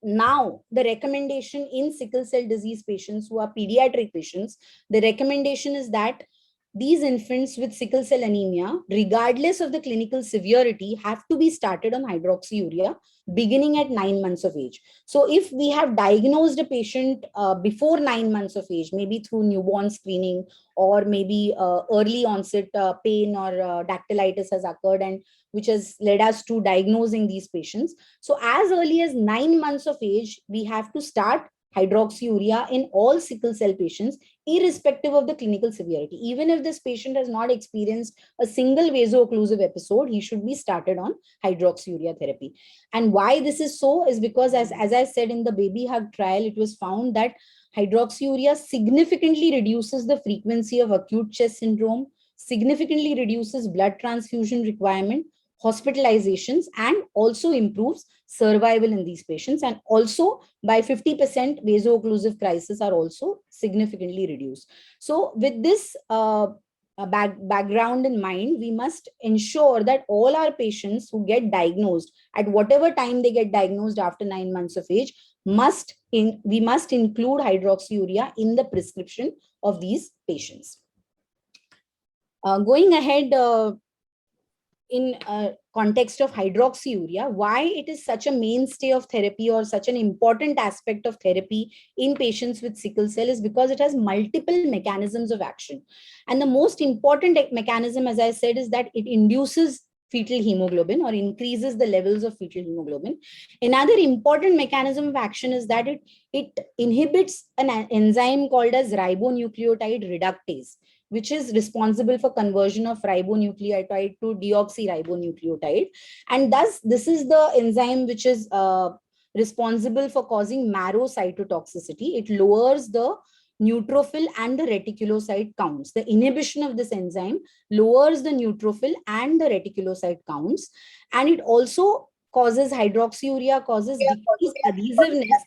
now the recommendation in sickle cell disease patients who are pediatric patients, the recommendation is that these infants with sickle cell anemia, regardless of the clinical severity, have to be started on hydroxyurea beginning at 9 months of age. So if we have diagnosed a patient before 9 months of age, maybe through newborn screening, or maybe early onset pain or dactylitis has occurred, and which has led us to diagnosing these patients. So as early as 9 months of age, we have to start hydroxyurea in all sickle cell patients, irrespective of the clinical severity. Even if this patient has not experienced a single vaso-occlusive episode, he should be started on hydroxyurea therapy. And why this is so is because, as I said, in the baby hug trial, it was found that hydroxyurea significantly reduces the frequency of acute chest syndrome, significantly reduces blood transfusion requirement, hospitalizations, and also improves survival in these patients. And also by 50%, vaso-occlusive crises are also significantly reduced. So with this background in mind, we must ensure that all our patients who get diagnosed at whatever time they get diagnosed after 9 months of age, we must include hydroxyurea in the prescription of these patients. Going ahead, in context of hydroxyurea, why it is such a mainstay of therapy or such an important aspect of therapy in patients with sickle cell is because it has multiple mechanisms of action. And the most important mechanism, as I said, is that it induces fetal hemoglobin or increases the levels of fetal hemoglobin. Another important mechanism of action is that it inhibits an enzyme called as ribonucleotide reductase, which is responsible for conversion of ribonucleotide to deoxyribonucleotide. And thus, this is the enzyme which is responsible for causing marrow cytotoxicity. It lowers the neutrophil and the reticulocyte counts. The inhibition of this enzyme lowers the neutrophil and the reticulocyte counts. And it also causes, hydroxyurea causes decreased adhesiveness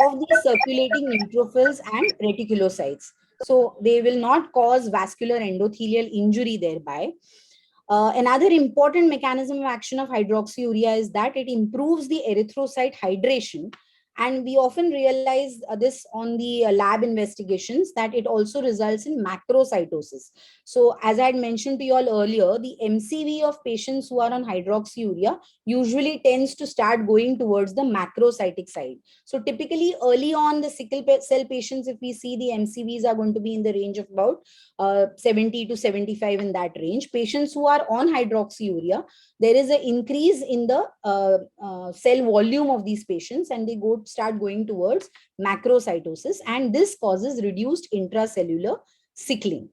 of the circulating neutrophils and reticulocytes. So they will not cause vascular endothelial injury thereby. Another important mechanism of action of hydroxyurea is that it improves the erythrocyte hydration. And we often realize this on the lab investigations, that it also results in macrocytosis. So as I had mentioned to you all earlier, the MCV of patients who are on hydroxyurea usually tends to start going towards the macrocytic side. So typically early on the sickle cell patients, if we see, the MCVs are going to be in the range of about 70 to 75, in that range. Patients who are on hydroxyurea, there is an increase in the cell volume of these patients, and they start going towards macrocytosis, and this causes reduced intracellular sickling.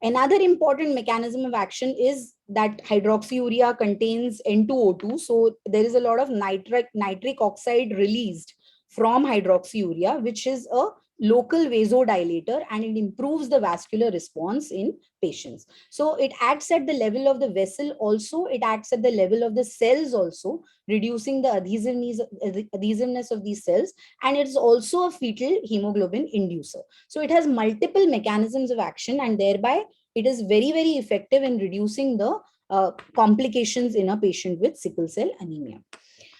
Another important mechanism of action is that hydroxyurea contains N2O2, so there is a lot of nitric oxide released from hydroxyurea, which is a local vasodilator, and it improves the vascular response in patients. So it acts at the level of the vessel also, it acts at the level of the cells also, reducing the adhesiveness of these cells, and it's also a fetal hemoglobin inducer. So it has multiple mechanisms of action, and thereby it is very, very effective in reducing the complications in a patient with sickle cell anemia.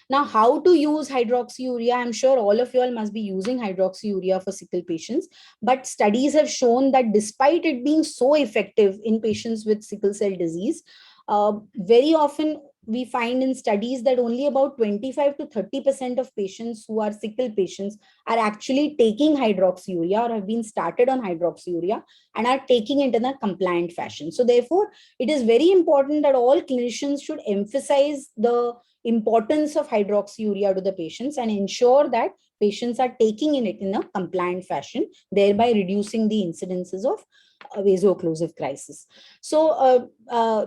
Now, how to use hydroxyurea? I'm sure all of you all must be using hydroxyurea for sickle patients, but studies have shown that despite it being so effective in patients with sickle cell disease, very often we find in studies that only about 25 to 30% of patients who are sickle patients are actually taking hydroxyurea or have been started on hydroxyurea and are taking it in a compliant fashion. So therefore, it is very important that all clinicians should emphasize the importance of hydroxyurea to the patients and ensure that patients are taking it in a compliant fashion, thereby reducing the incidences of vaso-occlusive crisis. So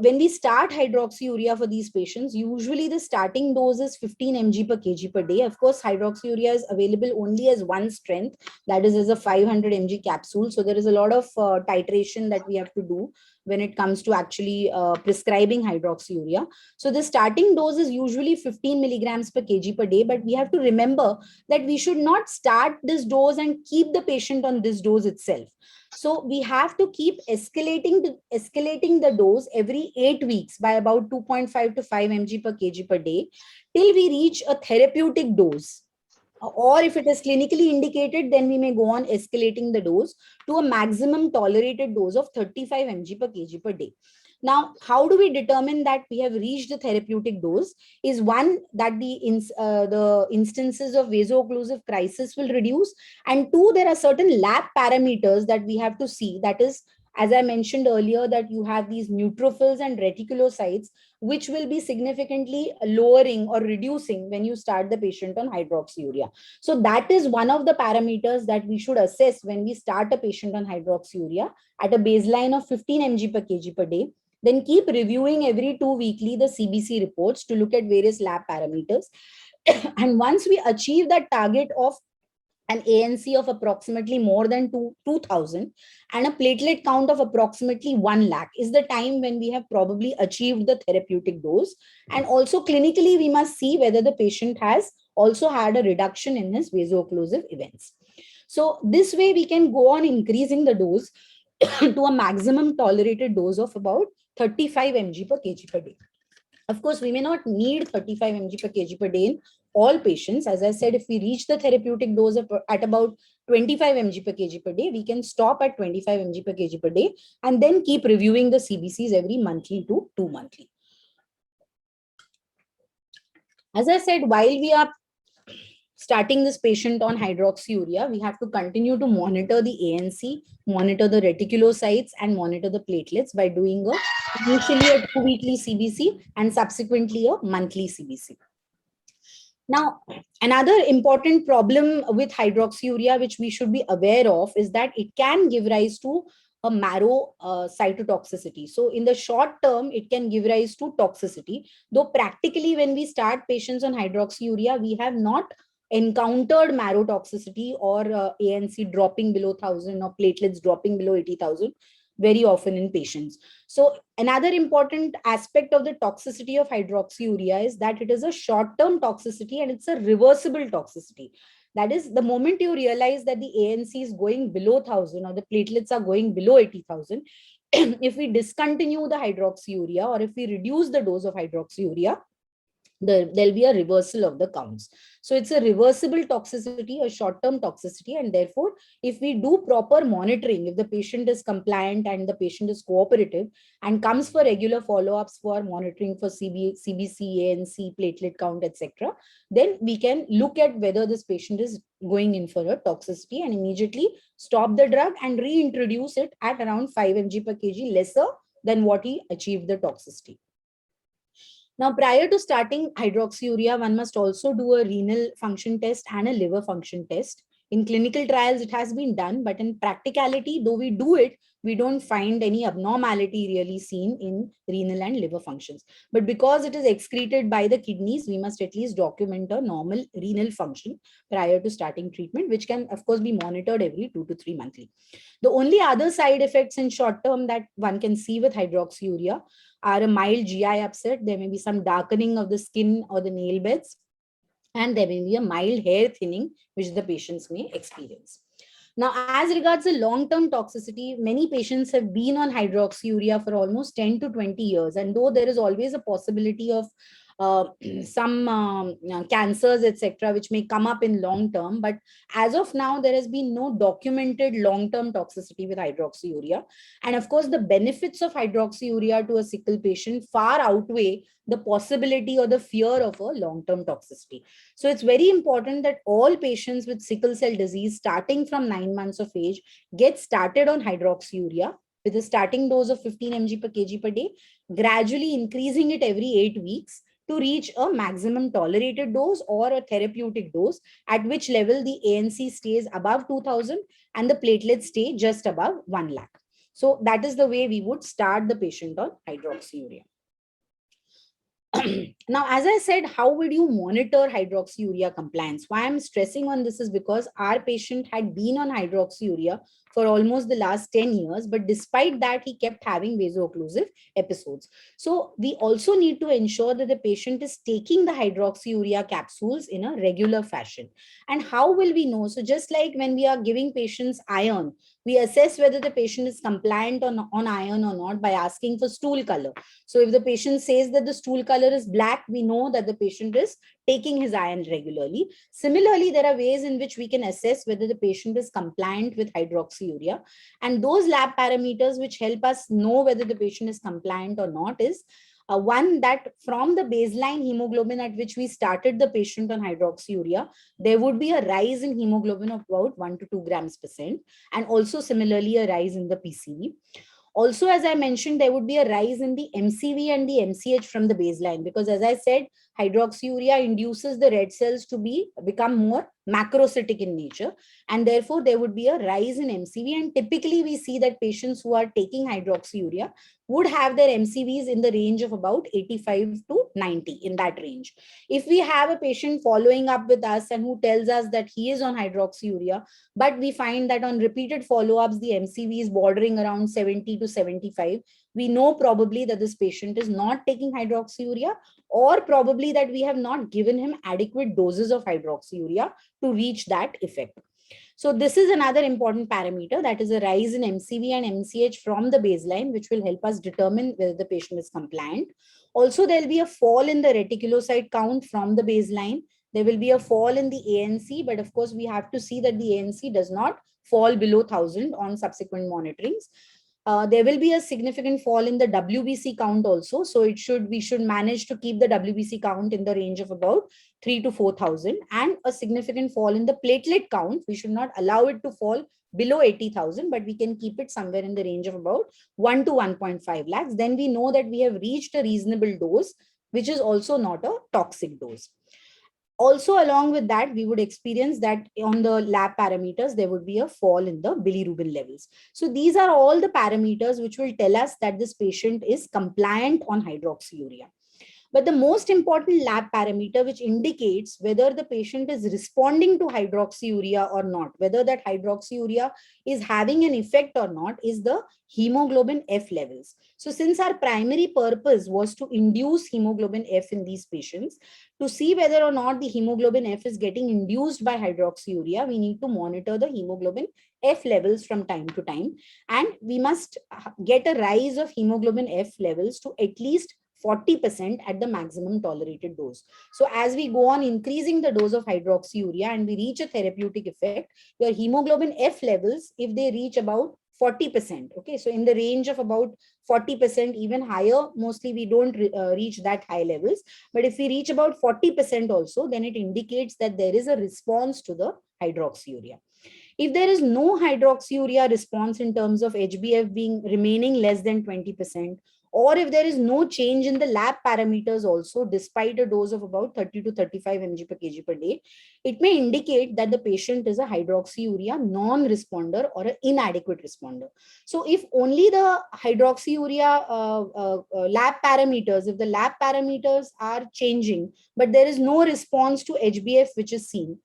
when we start hydroxyurea for these patients, usually the starting dose is 15 mg per kg per day. Of course, hydroxyurea is available only as one strength, that is as a 500 mg capsule. So there is a lot of titration that we have to do when it comes to actually prescribing hydroxyurea. So the starting dose is usually 15 milligrams per kg per day, but we have to remember that we should not start this dose and keep the patient on this dose itself. So we have to keep escalating the dose every 8 weeks by about 2.5 to 5 mg per kg per day till we reach a therapeutic dose. Or if it is clinically indicated, then we may go on escalating the dose to a maximum tolerated dose of 35 mg per kg per day. Now, how do we determine that we have reached the therapeutic dose? Is one, that the instances of vaso-occlusive crisis will reduce, and two, there are certain lab parameters that we have to see. That is, as I mentioned earlier, that you have these neutrophils and reticulocytes, which will be significantly lowering or reducing when you start the patient on hydroxyurea. So that is one of the parameters that we should assess when we start a patient on hydroxyurea at a baseline of 15 mg per kg per day. Then keep reviewing every 2 weekly the CBC reports to look at various lab parameters. And once we achieve that target of an ANC of approximately more than 2,000 and a platelet count of approximately 1 lakh is the time when we have probably achieved the therapeutic dose. And also clinically, we must see whether the patient has also had a reduction in his vaso-occlusive events. So this way we can go on increasing the dose to a maximum tolerated dose of about 35 mg per kg per day. Of course, we may not need 35 mg per kg per day in all patients. As I said, if we reach the therapeutic dose at about 25 mg per kg per day, we can stop at 25 mg per kg per day and then keep reviewing the CBCs every monthly to 2 monthly. As I said, while we are starting this patient on hydroxyurea, we have to continue to monitor the ANC, monitor the reticulocytes, and monitor the platelets by doing initially a 2 weekly CBC and subsequently a monthly CBC. Now, another important problem with hydroxyurea, which we should be aware of, is that it can give rise to a marrow cytotoxicity. So in the short term, it can give rise to toxicity, though practically when we start patients on hydroxyurea, we have not encountered marrow toxicity or ANC dropping below 1,000 or platelets dropping below 80,000 very often in patients. So another important aspect of the toxicity of hydroxyurea is that it is a short-term toxicity and it's a reversible toxicity. That is, the moment you realize that the ANC is going below 1,000 or the platelets are going below 80,000, if we discontinue the hydroxyurea or if we reduce the dose of hydroxyurea, there'll be a reversal of the counts. So it's a reversible toxicity, a short-term toxicity, and therefore, if we do proper monitoring, if the patient is compliant and the patient is cooperative and comes for regular follow-ups for monitoring for CBC, ANC, platelet count, etc., then we can look at whether this patient is going in for a toxicity and immediately stop the drug and reintroduce it at around 5 mg per kg, lesser than what he achieved the toxicity. Now, prior to starting hydroxyurea, one must also do a renal function test and a liver function test. In clinical trials, it has been done, but in practicality, though we do it, we don't find any abnormality really seen in renal and liver functions. But because it is excreted by the kidneys, we must at least document a normal renal function prior to starting treatment, which can, of course, be monitored every 2 to 3 monthly. The only other side effects in short term that one can see with hydroxyurea are a mild GI upset. There may be some darkening of the skin or the nail beds, and there may be a mild hair thinning, which the patients may experience. Now, as regards the long-term toxicity, many patients have been on hydroxyurea for almost 10 to 20 years. And though there is always a possibility of some cancers, etc., which may come up in long term, but as of now, there has been no documented long-term toxicity with hydroxyurea. And of course, the benefits of hydroxyurea to a sickle patient far outweigh the possibility or the fear of a long-term toxicity. So it's very important that all patients with sickle cell disease starting from 9 months of age get started on hydroxyurea with a starting dose of 15 mg per kg per day, gradually increasing it every 8 weeks to reach a maximum tolerated dose or a therapeutic dose, at which level the ANC stays above 2000 and the platelets stay just above 1 lakh. So that is the way we would start the patient on hydroxyurea. Now, as I said, how would you monitor hydroxyurea compliance? Why I'm stressing on this is because our patient had been on hydroxyurea for almost the last 10 years, but despite that, he kept having vaso-occlusive episodes. So we also need to ensure that the patient is taking the hydroxyurea capsules in a regular fashion. And how will we know? So just like when we are giving patients iron, we assess whether the patient is compliant on iron or not by asking for stool color. So if the patient says that the stool color is black, we know that the patient is taking his iron regularly. Similarly, there are ways in which we can assess whether the patient is compliant with hydroxyurea. And those lab parameters which help us know whether the patient is compliant or not is one, that from the baseline hemoglobin at which we started the patient on hydroxyurea, there would be a rise in hemoglobin of about 1 to 2 grams %, and also similarly a rise in the PCV. Also, as I mentioned, there would be a rise in the MCV and the MCH from the baseline, because as I said, hydroxyurea induces the red cells to become more macrocytic in nature, and therefore there would be a rise in MCV. And typically we see that patients who are taking hydroxyurea would have their MCVs in the range of about 85 to 90, in that range. If we have a patient following up with us and who tells us that he is on hydroxyurea, but we find that on repeated follow-ups, the MCV is bordering around 70 to 75, we know probably that this patient is not taking hydroxyurea, or probably that we have not given him adequate doses of hydroxyurea to reach that effect. So this is another important parameter, that is a rise in MCV and MCH from the baseline, which will help us determine whether the patient is compliant. Also, there will be a fall in the reticulocyte count from the baseline. There will be a fall in the ANC, but of course we have to see that the ANC does not fall below 1000 on subsequent monitorings. There will be a significant fall in the WBC count also. So we should manage to keep the WBC count in the range of about 3 to 4,000, and a significant fall in the platelet count. We should not allow it to fall below 80,000, but we can keep it somewhere in the range of about 1 to 1.5 lakhs. Then we know that we have reached a reasonable dose, which is also not a toxic dose. Also, along with that, we would experience that on the lab parameters, there would be a fall in the bilirubin levels. So these are all the parameters which will tell us that this patient is compliant on hydroxyurea. But the most important lab parameter which indicates whether the patient is responding to hydroxyurea or not, whether that hydroxyurea is having an effect or not, is the hemoglobin F levels. So since our primary purpose was to induce hemoglobin F in these patients, to see whether or not the hemoglobin F is getting induced by hydroxyurea, we need to monitor the hemoglobin F levels from time to time. And we must get a rise of hemoglobin F levels to at least 40% at the maximum tolerated dose. So as we go on increasing the dose of hydroxyurea and we reach a therapeutic effect, your hemoglobin F levels, if they reach about 40%, okay, so in the range of about 40%, even higher, mostly we don't reach that high levels, but if we reach about 40% also, then it indicates that there is a response to the hydroxyurea. If there is no hydroxyurea response in terms of HbF remaining less than 20%, or if there is no change in the lab parameters also, despite a dose of about 30 to 35 mg per kg per day, it may indicate that the patient is a hydroxyurea non-responder or an inadequate responder. So if only the hydroxyurea lab parameters, if the lab parameters are changing, but there is no response to HbF which is seen,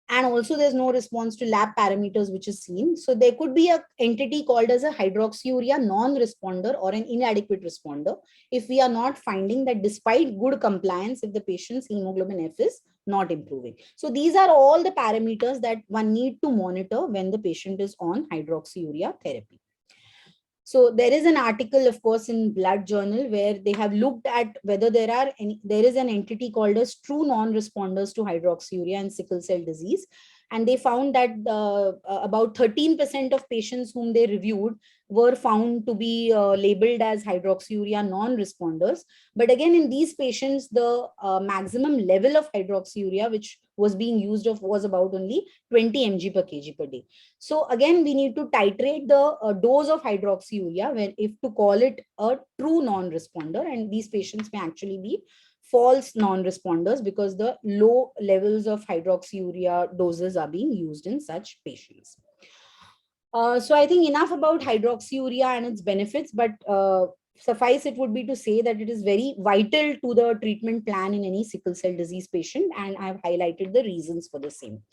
and also there's no response to lab parameters which is seen, so there could be an entity called as a hydroxyurea non-responder or an inadequate responder if we are not finding that despite good compliance, if the patient's hemoglobin F is not improving. So these are all the parameters that one need to monitor when the patient is on hydroxyurea therapy. So there is an article, of course, in Blood Journal where they have looked at whether there is an entity called as true non-responders to hydroxyurea in sickle cell disease. And they found that about 13% of patients whom they reviewed were found to be labeled as hydroxyurea non-responders. But again, in these patients, the maximum level of hydroxyurea which was being used was about only 20 mg per kg per day. So again, we need to titrate the dose of hydroxyurea if to call it a true non-responder, and these patients may actually be false non-responders because the low levels of hydroxyurea doses are being used in such patients. So I think enough about hydroxyurea and its benefits, but suffice it would be to say that it is very vital to the treatment plan in any sickle cell disease patient, and I've highlighted the reasons for the same.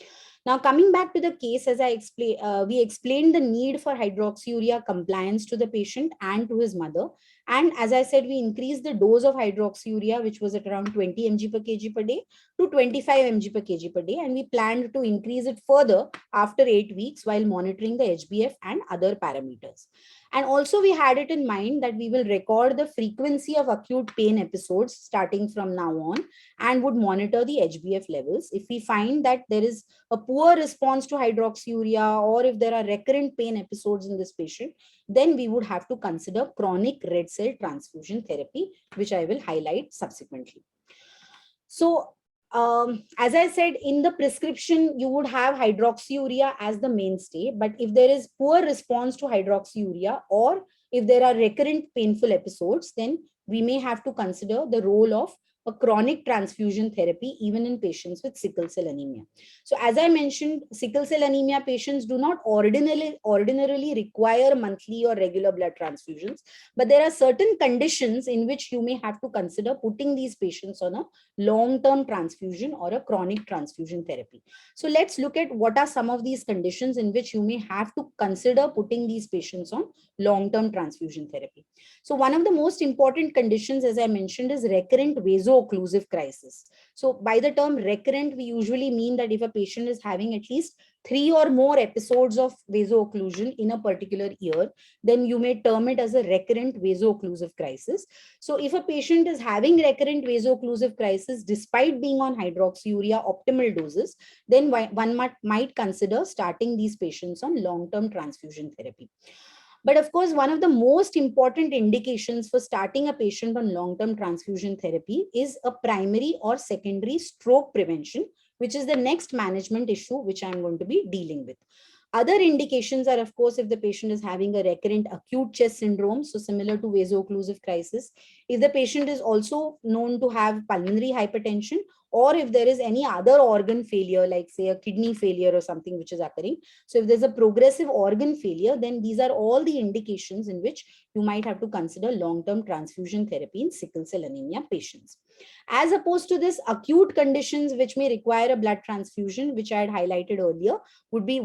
Now, coming back to the case, as I explained, we explained the need for hydroxyurea compliance to the patient and to his mother. And as I said, we increased the dose of hydroxyurea, which was at around 20 mg per kg per day, to 25 mg per kg per day. And we planned to increase it further after 8 weeks while monitoring the HbF and other parameters. And also we had it in mind that we will record the frequency of acute pain episodes starting from now on and would monitor the HbF levels. If we find that there is a poor response to hydroxyurea or if there are recurrent pain episodes in this patient, then we would have to consider chronic red cell transfusion therapy, which I will highlight subsequently. So as I said, in the prescription, you would have hydroxyurea as the mainstay, but if there is poor response to hydroxyurea or if there are recurrent painful episodes, then we may have to consider the role of a chronic transfusion therapy even in patients with sickle cell anemia. So as I mentioned, sickle cell anemia patients do not ordinarily require monthly or regular blood transfusions, but there are certain conditions in which you may have to consider putting these patients on a long-term transfusion or a chronic transfusion therapy. So let's look at what are some of these conditions in which you may have to consider putting these patients on long-term transfusion therapy. So one of the most important conditions, as I mentioned, is recurrent vaso-occlusive crisis. So by the term recurrent, we usually mean that if a patient is having at least 3 or more episodes of vaso-occlusion in a particular year, then you may term it as a recurrent vaso-occlusive crisis. So if a patient is having recurrent vaso-occlusive crisis despite being on hydroxyurea optimal doses, then one might consider starting these patients on long-term transfusion therapy. But of course, one of the most important indications for starting a patient on long-term transfusion therapy is a primary or secondary stroke prevention, which is the next management issue which I'm going to be dealing with. Other indications are, of course, if the patient is having a recurrent acute chest syndrome, so similar to vaso-occlusive crisis, if the patient is also known to have pulmonary hypertension, or if there is any other organ failure, like say a kidney failure or something which is occurring. So if there's a progressive organ failure, then these are all the indications in which you might have to consider long-term transfusion therapy in sickle cell anemia patients. As opposed to this, acute conditions which may require a blood transfusion, which I had highlighted earlier, could be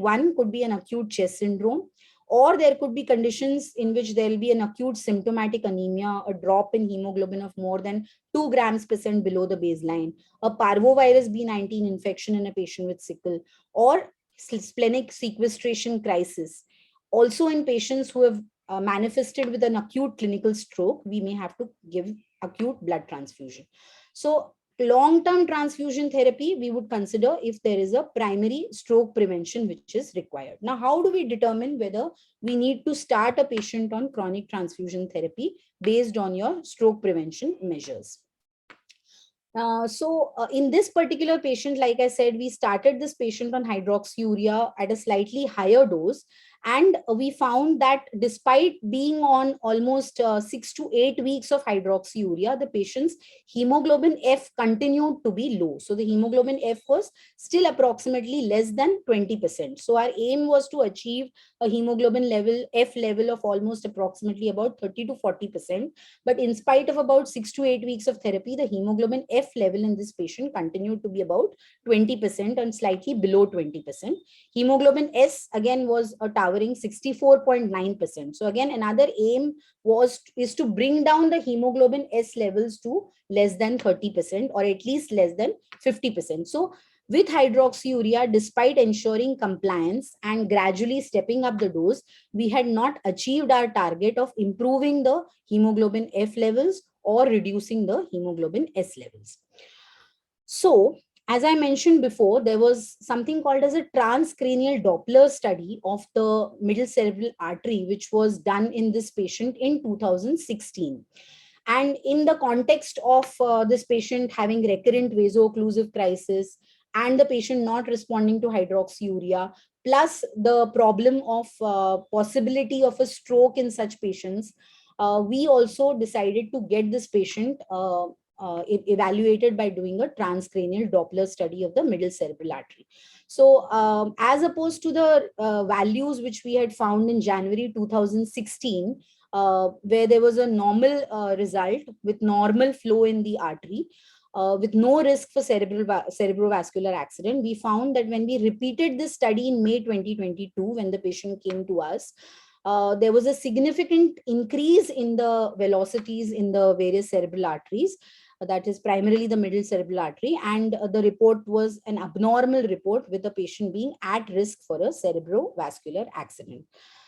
an acute chest syndrome, or there could be conditions in which there will be an acute symptomatic anemia, a drop in hemoglobin of more than 2 grams % below the baseline, a parvovirus B19 infection in a patient with sickle, or splenic sequestration crisis. Also in patients who have manifested with an acute clinical stroke, we may have to give acute blood transfusion. So long-term transfusion therapy, we would consider if there is a primary stroke prevention which is required. Now, how do we determine whether we need to start a patient on chronic transfusion therapy based on your stroke prevention measures? In this particular patient, like I said, we started this patient on hydroxyurea at a slightly higher dose. And we found that despite being on almost 6 to 8 weeks of hydroxyurea, the patient's hemoglobin F continued to be low. So the hemoglobin F was still approximately less than 20%. So our aim was to achieve a hemoglobin level, F level of almost approximately about 30 to 40%. But in spite of about 6 to 8 weeks of therapy, the hemoglobin F level in this patient continued to be about 20% and slightly below 20%. Hemoglobin S again was a towering 64.9%. So again, another aim is to bring down the hemoglobin S levels to less than 30% or at least less than 50%. So with hydroxyurea, despite ensuring compliance and gradually stepping up the dose, we had not achieved our target of improving the hemoglobin F levels or reducing the hemoglobin S levels. So, as I mentioned before, there was something called as a transcranial Doppler study of the middle cerebral artery, which was done in this patient in 2016. And in the context of this patient having recurrent vaso-occlusive crisis and the patient not responding to hydroxyurea, plus the problem of possibility of a stroke in such patients, we also decided to get this patient evaluated by doing a transcranial Doppler study of the middle cerebral artery. So as opposed to the values which we had found in January 2016, where there was a normal result with normal flow in the artery, with no risk for cerebrovascular accident, we found that when we repeated this study in May 2022, when the patient came to us, there was a significant increase in the velocities in the various cerebral arteries. That is primarily the middle cerebral artery, and the report was an abnormal report with the patient being at risk for a cerebrovascular accident.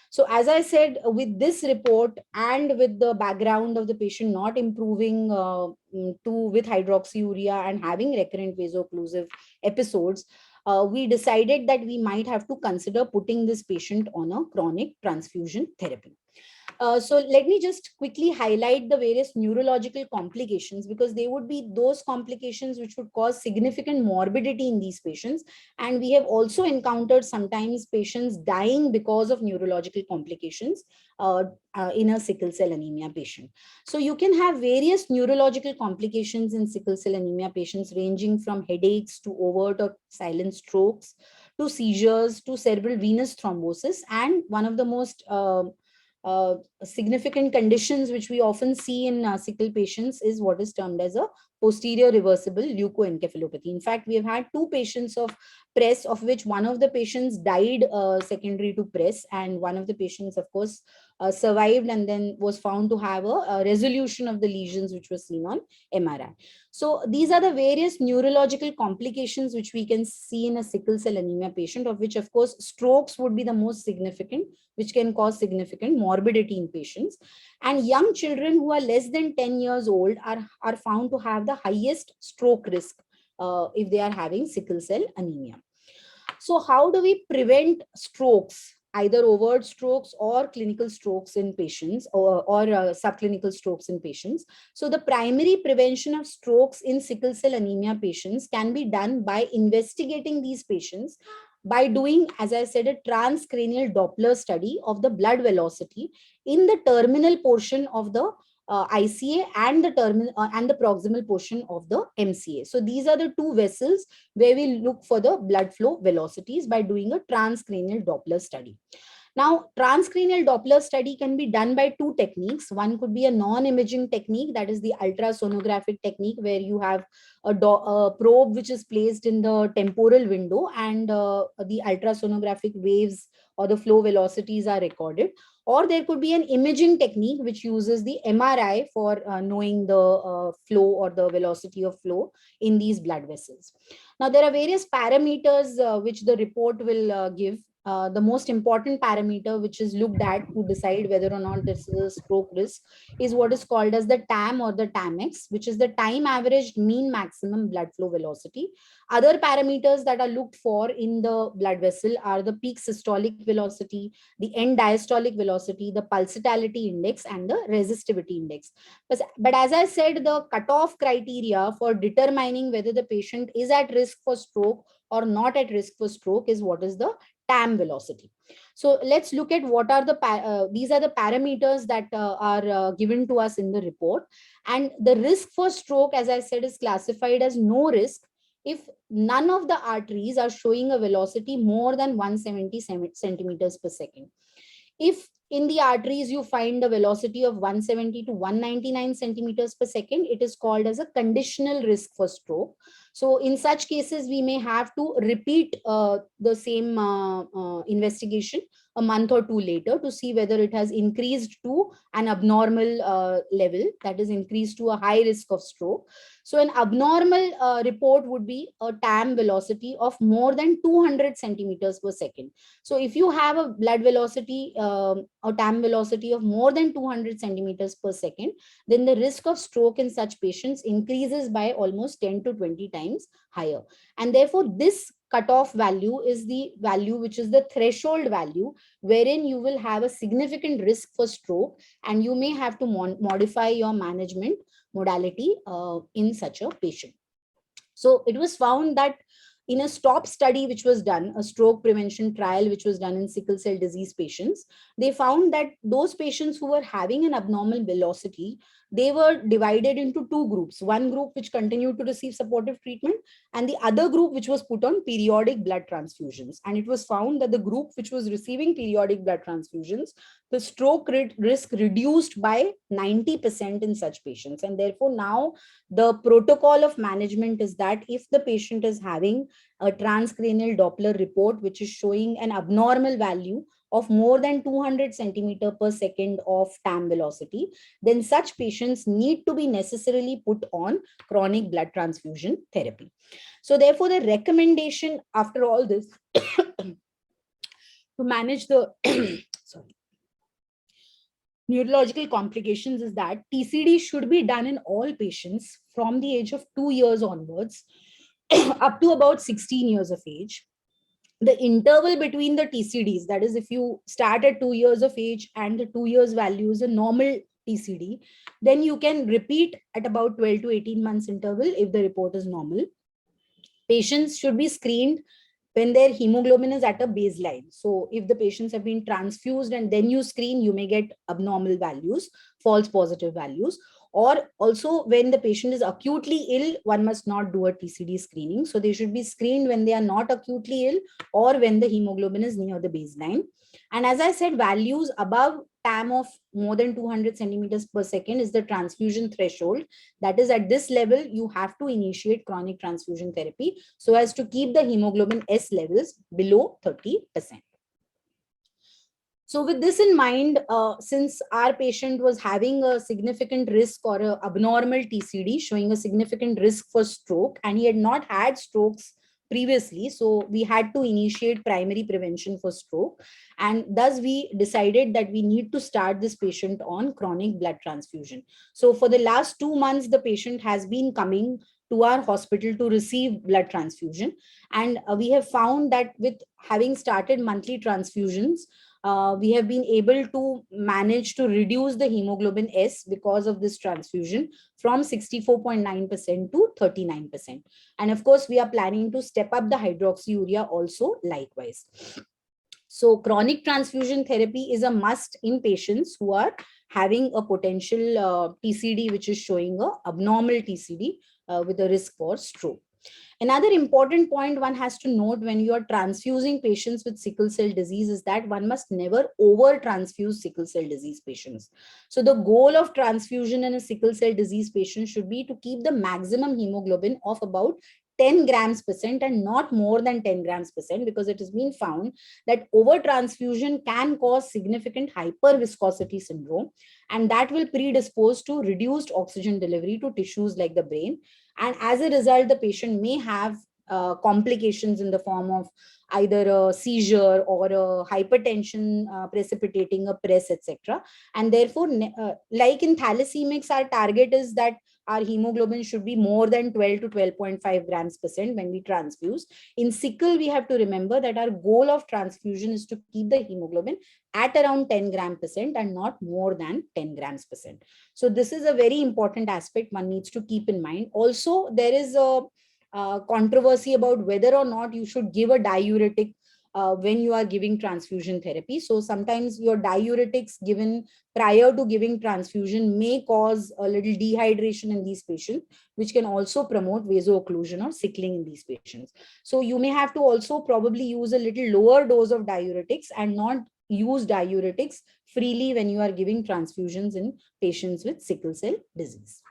So as I said, with this report and with the background of the patient not improving with hydroxyurea and having recurrent vaso-occlusive episodes, we decided that we might have to consider putting this patient on a chronic transfusion therapy. So let me just quickly highlight the various neurological complications, because they would be those complications which would cause significant morbidity in these patients. And we have also encountered sometimes patients dying because of neurological complications in a sickle cell anemia patient. So you can have various neurological complications in sickle cell anemia patients, ranging from headaches to overt or silent strokes to seizures to cerebral venous thrombosis. And one of the most significant conditions which we often see in sickle patients is what is termed as a posterior reversible leukoencephalopathy. In fact, we have had 2 patients of PRES, of which one of the patients died secondary to PRES, and one of the patients, of course, survived and then was found to have a resolution of the lesions which was seen on MRI. So these are the various neurological complications which we can see in a sickle cell anemia patient, of which, of course, strokes would be the most significant, which can cause significant morbidity in patients. And young children who are less than 10 years old are found to have the highest stroke risk if they are having sickle cell anemia. So how do we prevent strokes, either overt strokes or clinical strokes in patients, or subclinical strokes in patients? So the primary prevention of strokes in sickle cell anemia patients can be done by investigating these patients by doing, as I said, a transcranial Doppler study of the blood velocity in the terminal portion of the ICA and the terminal and the proximal portion of the MCA. So these are the 2 vessels where we look for the blood flow velocities by doing a transcranial Doppler study. Now, transcranial Doppler study can be done by 2 techniques. One could be a non-imaging technique, that is the ultrasonographic technique, where you have a probe which is placed in the temporal window, and the ultrasonographic waves or the flow velocities are recorded. Or there could be an imaging technique which uses the MRI for knowing the flow or the velocity of flow in these blood vessels. Now, there are various parameters which the report will give. The most important parameter which is looked at to decide whether or not this is a stroke risk is what is called as the TAM or the TAMX, which is the time averaged mean maximum blood flow velocity. Other parameters that are looked for in the blood vessel are the peak systolic velocity, the end diastolic velocity, the pulsatility index, and the resistivity index. But as I said, the cutoff criteria for determining whether the patient is at risk for stroke or not at risk for stroke is what is the TAM velocity. So let's look at what are these are the parameters that are given to us in the report. And the risk for stroke, as I said, is classified as no risk if none of the arteries are showing a velocity more than 170 centimeters per second. If in the arteries you find a velocity of 170 to 199 centimeters per second, it is called as a conditional risk for stroke. So in such cases, we may have to repeat the same investigation a month or two later to see whether it has increased to an abnormal level, that is increased to a high risk of stroke. So an abnormal report would be a TAM velocity of more than 200 centimeters per second. So if you have a blood velocity or TAM velocity of more than 200 centimeters per second, then the risk of stroke in such patients increases by almost 10 to 20 times higher. And therefore, this cutoff value is the value which is the threshold value wherein you will have a significant risk for stroke, and you may have to modify your management modality in such a patient. So it was found that in a STOP study which was done, a stroke prevention trial which was done in sickle cell disease patients, they found that those patients who were having an abnormal velocity, they were divided into two groups. One group which continued to receive supportive treatment, and the other group which was put on periodic blood transfusions. And it was found that the group which was receiving periodic blood transfusions, the stroke risk reduced by 90% in such patients. And therefore now the protocol of management is that if the patient is having a transcranial Doppler report which is showing an abnormal value of more than 200 centimeter per second of TAM velocity, then such patients need to be necessarily put on chronic blood transfusion therapy. So therefore the recommendation after all this to manage the neurological complications is that TCD should be done in all patients from the age of 2 years onwards up to about 16 years of age. The interval between the TCDs, that is, if you start at 2 years of age and the 2 years value is a normal TCD, then you can repeat at about 12 to 18 months interval if the report is normal. Patients should be screened when their hemoglobin is at a baseline. So if the patients have been transfused and then you screen, you may get abnormal values, false positive values. Or also when the patient is acutely ill, one must not do a TCD screening. So they should be screened when they are not acutely ill or when the hemoglobin is near the baseline. And as I said, values above TAM of more than 200 centimeters per second is the transfusion threshold. That is, at this level, you have to initiate chronic transfusion therapy so as to keep the hemoglobin S levels below 30%. So with this in mind, since our patient was having a significant risk or an abnormal TCD showing a significant risk for stroke, and he had not had strokes previously, so we had to initiate primary prevention for stroke. And thus we decided that we need to start this patient on chronic blood transfusion. So for the last 2 months, the patient has been coming to our hospital to receive blood transfusion. And we have found that with having started monthly transfusions, we have been able to manage to reduce the hemoglobin S because of this transfusion from 64.9% to 39%. And of course, we are planning to step up the hydroxyurea also likewise. So chronic transfusion therapy is a must in patients who are having a potential TCD, which is showing a abnormal TCD with a risk for stroke. Another important point one has to note when you are transfusing patients with sickle cell disease is that one must never over transfuse sickle cell disease patients. So the goal of transfusion in a sickle cell disease patient should be to keep the maximum hemoglobin of about 10 grams percent and not more than 10 grams percent, because it has been found that over transfusion can cause significant hyperviscosity syndrome, and that will predispose to reduced oxygen delivery to tissues like the brain. And as a result, the patient may have complications in the form of either a seizure or a hypertension precipitating a press, etc. And therefore, like in thalassemics, our target is that our hemoglobin should be more than 12 to 12.5 grams percent when we transfuse. In sickle, we have to remember that our goal of transfusion is to keep the hemoglobin at around 10 gram percent and not more than 10 grams percent. So this is a very important aspect one needs to keep in mind. Also, there is a controversy about whether or not you should give a diuretic when you are giving transfusion therapy. So sometimes your diuretics given prior to giving transfusion may cause a little dehydration in these patients, which can also promote vasoocclusion or sickling in these patients. So you may have to also probably use a little lower dose of diuretics and not use diuretics freely when you are giving transfusions in patients with sickle cell disease.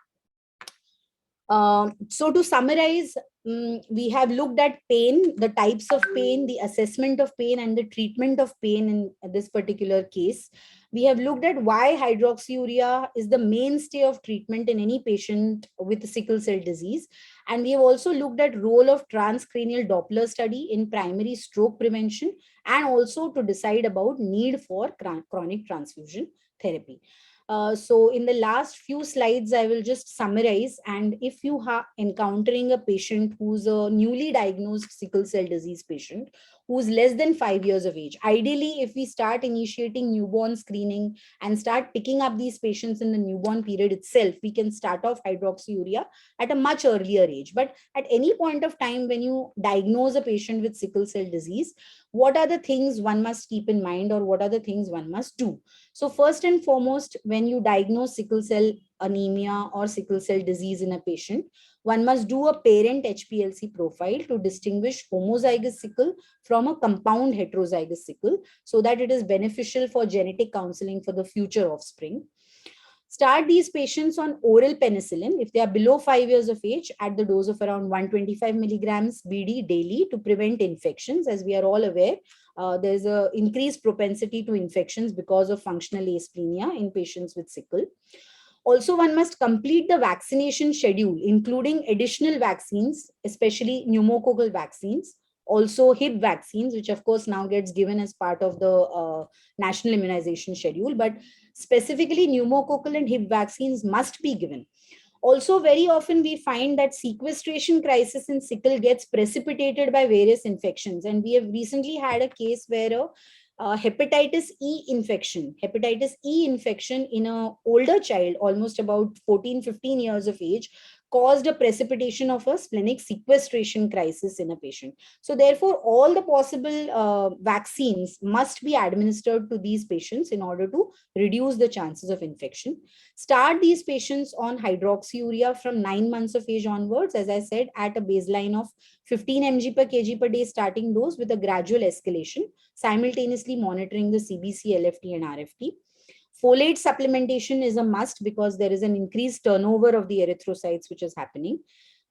So to summarize, we have looked at pain, the types of pain, the assessment of pain, and the treatment of pain in this particular case. We have looked at why hydroxyurea is the mainstay of treatment in any patient with sickle cell disease. And we have also looked at role of transcranial Doppler study in primary stroke prevention, and also to decide about need for chronic transfusion therapy. So in the last few slides, I will just summarize. And if you are encountering a patient who's a newly diagnosed sickle cell disease patient, who's less than 5 years of age, ideally, if we start initiating newborn screening and start picking up these patients in the newborn period itself, we can start off hydroxyurea at a much earlier age. But at any point of time, when you diagnose a patient with sickle cell disease, what are the things one must keep in mind, or what are the things one must do? So first and foremost, when you diagnose sickle cell anemia or sickle cell disease in a patient, one must do a parent HPLC profile to distinguish homozygous sickle from a compound heterozygous sickle, so that it is beneficial for genetic counseling for the future offspring. Start these patients on oral penicillin if they are below 5 years of age at the dose of around 125 milligrams BD daily to prevent infections. As we are all aware, there's an increased propensity to infections because of functional asplenia in patients with sickle. Also, one must complete the vaccination schedule, including additional vaccines, especially pneumococcal vaccines, also hip vaccines, which of course now gets given as part of the national immunization schedule, but specifically pneumococcal and hip vaccines must be given. Also, very often we find that sequestration crisis in sickle gets precipitated by various infections. And we have recently had a case where hepatitis E infection in an older child, almost about 14-15 years of age, caused a precipitation of a splenic sequestration crisis in a patient. So therefore, all the possible vaccines must be administered to these patients in order to reduce the chances of infection. Start these patients on hydroxyurea from 9 months of age onwards, as I said, at a baseline of 15 mg per kg per day starting dose with a gradual escalation, simultaneously monitoring the CBC, LFT, and RFT. Folate supplementation is a must because there is an increased turnover of the erythrocytes which is happening.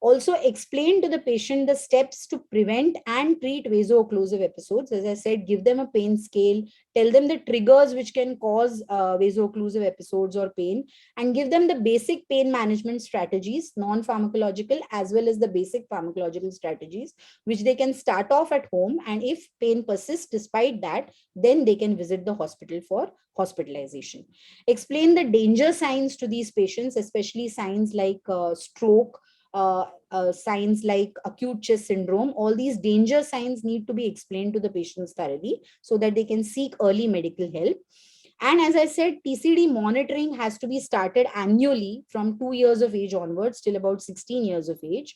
Also, explain to the patient the steps to prevent and treat vasoocclusive episodes. As I said, give them a pain scale, tell them the triggers which can cause vasoocclusive episodes or pain, and give them the basic pain management strategies, non-pharmacological as well as the basic pharmacological strategies, which they can start off at home. And if pain persists despite that, then they can visit the hospital for hospitalization. Explain the danger signs to these patients, especially signs like stroke, signs like acute chest syndrome. All these danger signs need to be explained to the patients thoroughly so that they can seek early medical help. And as I said, TCD monitoring has to be started annually from 2 years of age onwards till about 16 years of age.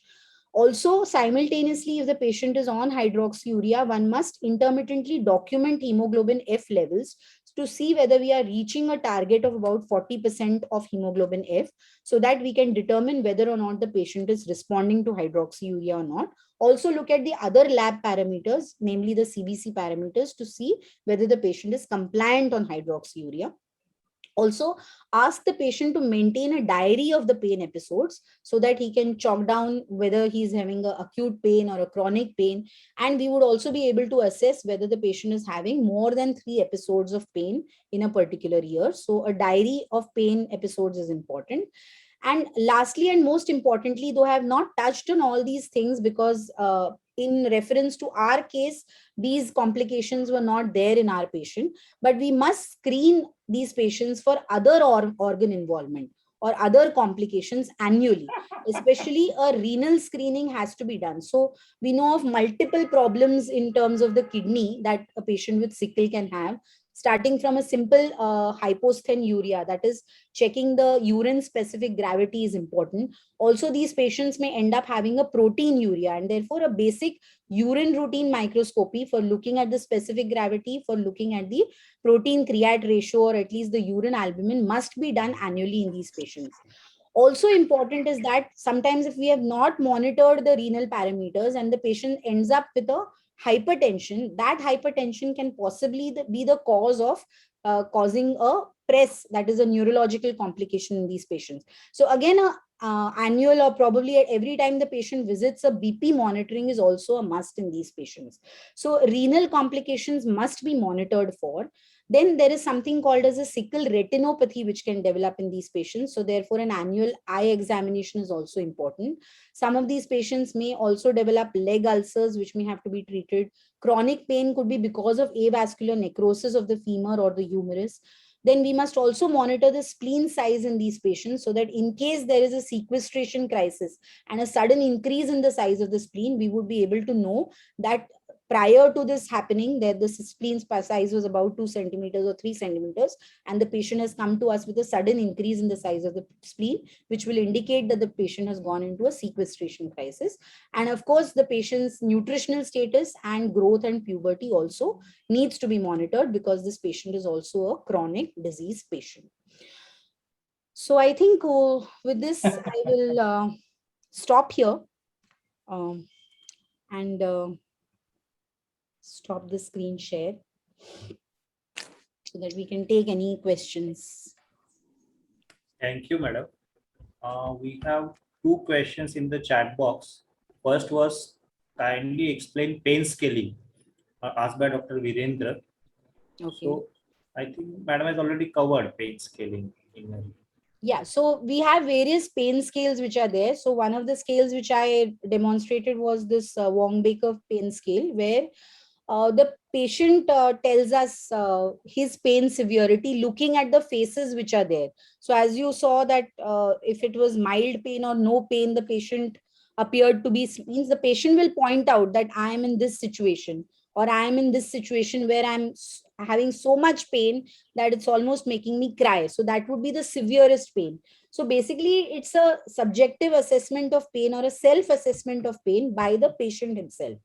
Also, simultaneously, if the patient is on hydroxyurea, one must intermittently document hemoglobin F levels to see whether we are reaching a target of about 40% of hemoglobin F, so that we can determine whether or not the patient is responding to hydroxyurea or not. Also look at the other lab parameters, namely the CBC parameters, to see whether the patient is compliant on hydroxyurea. Also, ask the patient to maintain a diary of the pain episodes so that he can chalk down whether he's having an acute pain or a chronic pain. And we would also be able to assess whether the patient is having more than 3 episodes of pain in a particular year. So a diary of pain episodes is important. And lastly, and most importantly, though I have not touched on all these things because in reference to our case, these complications were not there in our patient, but we must screen these patients for other organ involvement or other complications annually. Especially a renal screening has to be done. So we know of multiple problems in terms of the kidney that a patient with sickle can have. starting from a simple hyposthenuria, that is checking the urine specific gravity is important. Also, these patients may end up having a proteinuria, and therefore a basic urine routine microscopy for looking at the specific gravity, for looking at the protein creat ratio, or at least the urine albumin, must be done annually in these patients. Also important is that sometimes if we have not monitored the renal parameters and the patient ends up with a hypertension, that hypertension can possibly be the cause of causing a press, that is a neurological complication in these patients. So again, annual or probably at every time the patient visits, a BP monitoring is also a must in these patients. So renal complications must be monitored for. Then there is something called as a sickle retinopathy, which can develop in these patients. So therefore, an annual eye examination is also important. Some of these patients may also develop leg ulcers, which may have to be treated. Chronic pain could be because of avascular necrosis of the femur or the humerus. Then we must also monitor the spleen size in these patients, so that in case there is a sequestration crisis and a sudden increase in the size of the spleen, we would be able to know that prior to this happening, that the spleen size was about 2 centimeters or 3 centimeters, and the patient has come to us with a sudden increase in the size of the spleen, which will indicate that the patient has gone into a sequestration crisis. And of course, the patient's nutritional status and growth and puberty also needs to be monitored, because this patient is also a chronic disease patient. So I think with this, I will stop here and stop the screen share so that we can take any questions. Thank you, madam. We have 2 questions in the chat box. First was, kindly explain pain scaling, asked by Dr. Virendra. Okay. So I think madam has already covered pain scaling. Yeah, so we have various pain scales which are there. So one of the scales which I demonstrated was this Wong-Baker pain scale, where the patient tells us his pain severity looking at the faces which are there. So as you saw that if it was mild pain or no pain, the patient appeared to be, means the patient will point out that I am in this situation, or I am in this situation where I'm having so much pain that it's almost making me cry. So that would be the severest pain. So basically, it's a subjective assessment of pain or a self-assessment of pain by the patient himself.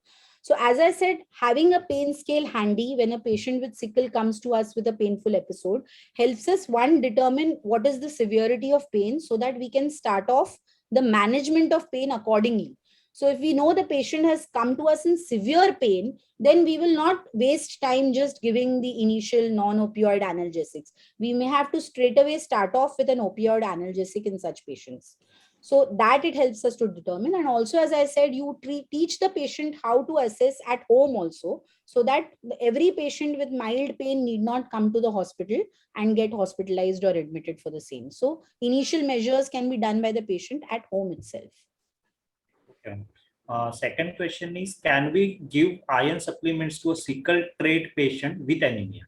So as I said, having a pain scale handy when a patient with sickle comes to us with a painful episode helps us, one, determine what is the severity of pain, so that we can start off the management of pain accordingly. So if we know the patient has come to us in severe pain, then we will not waste time just giving the initial non-opioid analgesics. We may have to straight away start off with an opioid analgesic in such patients. So that it helps us to determine. And also, as I said, you teach the patient how to assess at home also, so that every patient with mild pain need not come to the hospital and get hospitalized or admitted for the same. So initial measures can be done by the patient at home itself. Okay. Second question is, can we give iron supplements to a sickle trait patient with anemia?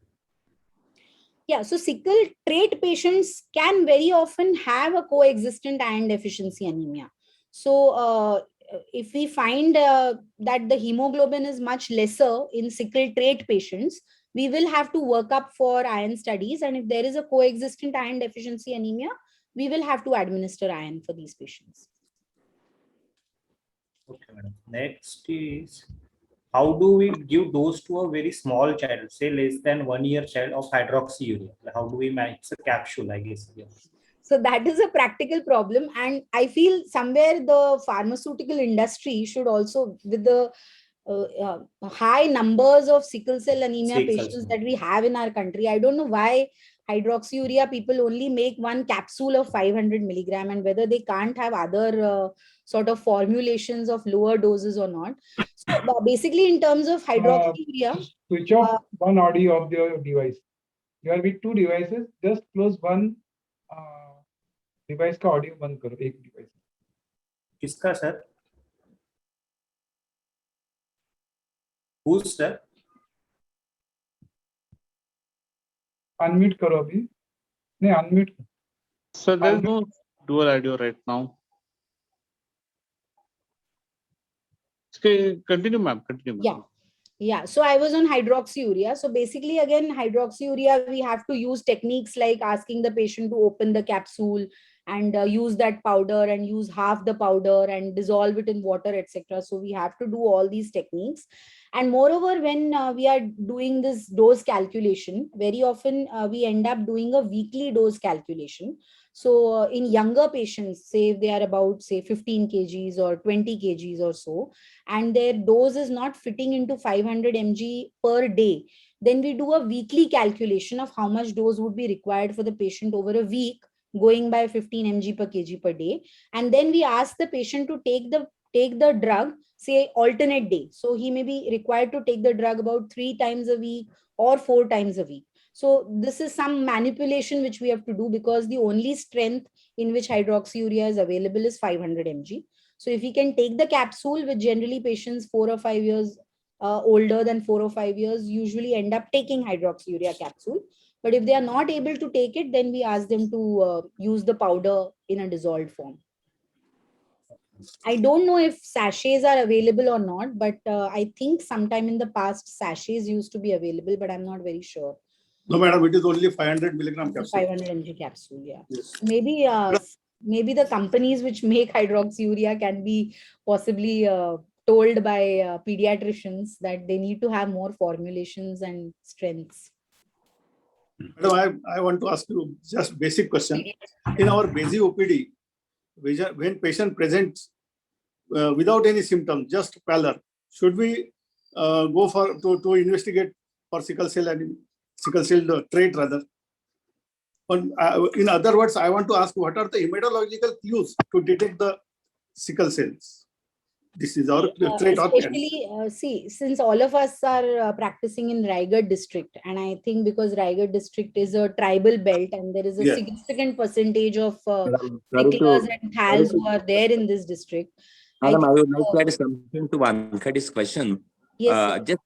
Yeah, so sickle trait patients can very often have a coexistent iron deficiency anemia. So if we find that the hemoglobin is much lesser in sickle trait patients, we will have to work up for iron studies. And if there is a coexistent iron deficiency anemia, we will have to administer iron for these patients. Okay, madam. Next is, how do we give dose to a very small child, say less than 1 year child, of hydroxyurea? How do we manage? It's a capsule, I guess. Yeah. So that is a practical problem. And I feel somewhere the pharmaceutical industry should also, with the high numbers of sickle cell anemia patients that we have in our country, I don't know why hydroxyurea people only make one capsule of 500 milligram, and whether they can't have other sort of formulations of lower doses or not. So basically, in terms of hydroxyurea, switch off one audio of your device. You are with 2 devices, just close one device का audio बंद करो, एक device. किसका sir? Who's sir? Unmute करो अभी. नहीं, unmute. So there is no dual audio right now. Okay, continue, ma'am. Continue. Yeah. Yeah, so I was on hydroxyurea. So basically, again, hydroxyurea, we have to use techniques like asking the patient to open the capsule and use that powder and use half the powder and dissolve it in water, etc. So we have to do all these techniques. And moreover, when we are doing this dose calculation, very often we end up doing a weekly dose calculation. So in younger patients, say if they are about, say, 15 kgs or 20 kgs or so, and their dose is not fitting into 500 mg per day, then we do a weekly calculation of how much dose would be required for the patient over a week, going by 15 mg per kg per day. And then we ask the patient to take the drug, say, alternate day. So he may be required to take the drug about 3 times a week or 4 times a week. So this is some manipulation which we have to do, because the only strength in which hydroxyurea is available is 500 mg. So if we can take the capsule, which generally patients 4 or 5 years older than 4 or 5 years usually end up taking hydroxyurea capsule. But if they are not able to take it, then we ask them to use the powder in a dissolved form. I don't know if sachets are available or not, but I think sometime in the past sachets used to be available, but I'm not very sure. No, madam, it is only 500 milligram It's a capsule. 500 mg capsule, yeah. Yes. Maybe the companies which make hydroxyurea can be possibly told by pediatricians that they need to have more formulations and strengths. Madam, I want to ask you just basic question. In our busy OPD, when patient presents without any symptom, just pallor, should we go for to investigate for sickle cell trait rather? In other words, I want to ask, what are the hematological clues to detect the sickle cells? This is our trait. Especially, see, since all of us are practicing in Raigad district, and I think because Raigad district is a tribal belt and there is a Yes. significant percentage of Madam, sorry sicklers to- and thals who are there in this district. Madam, I think, would like to add something to Vankhadi's question. yes, sir.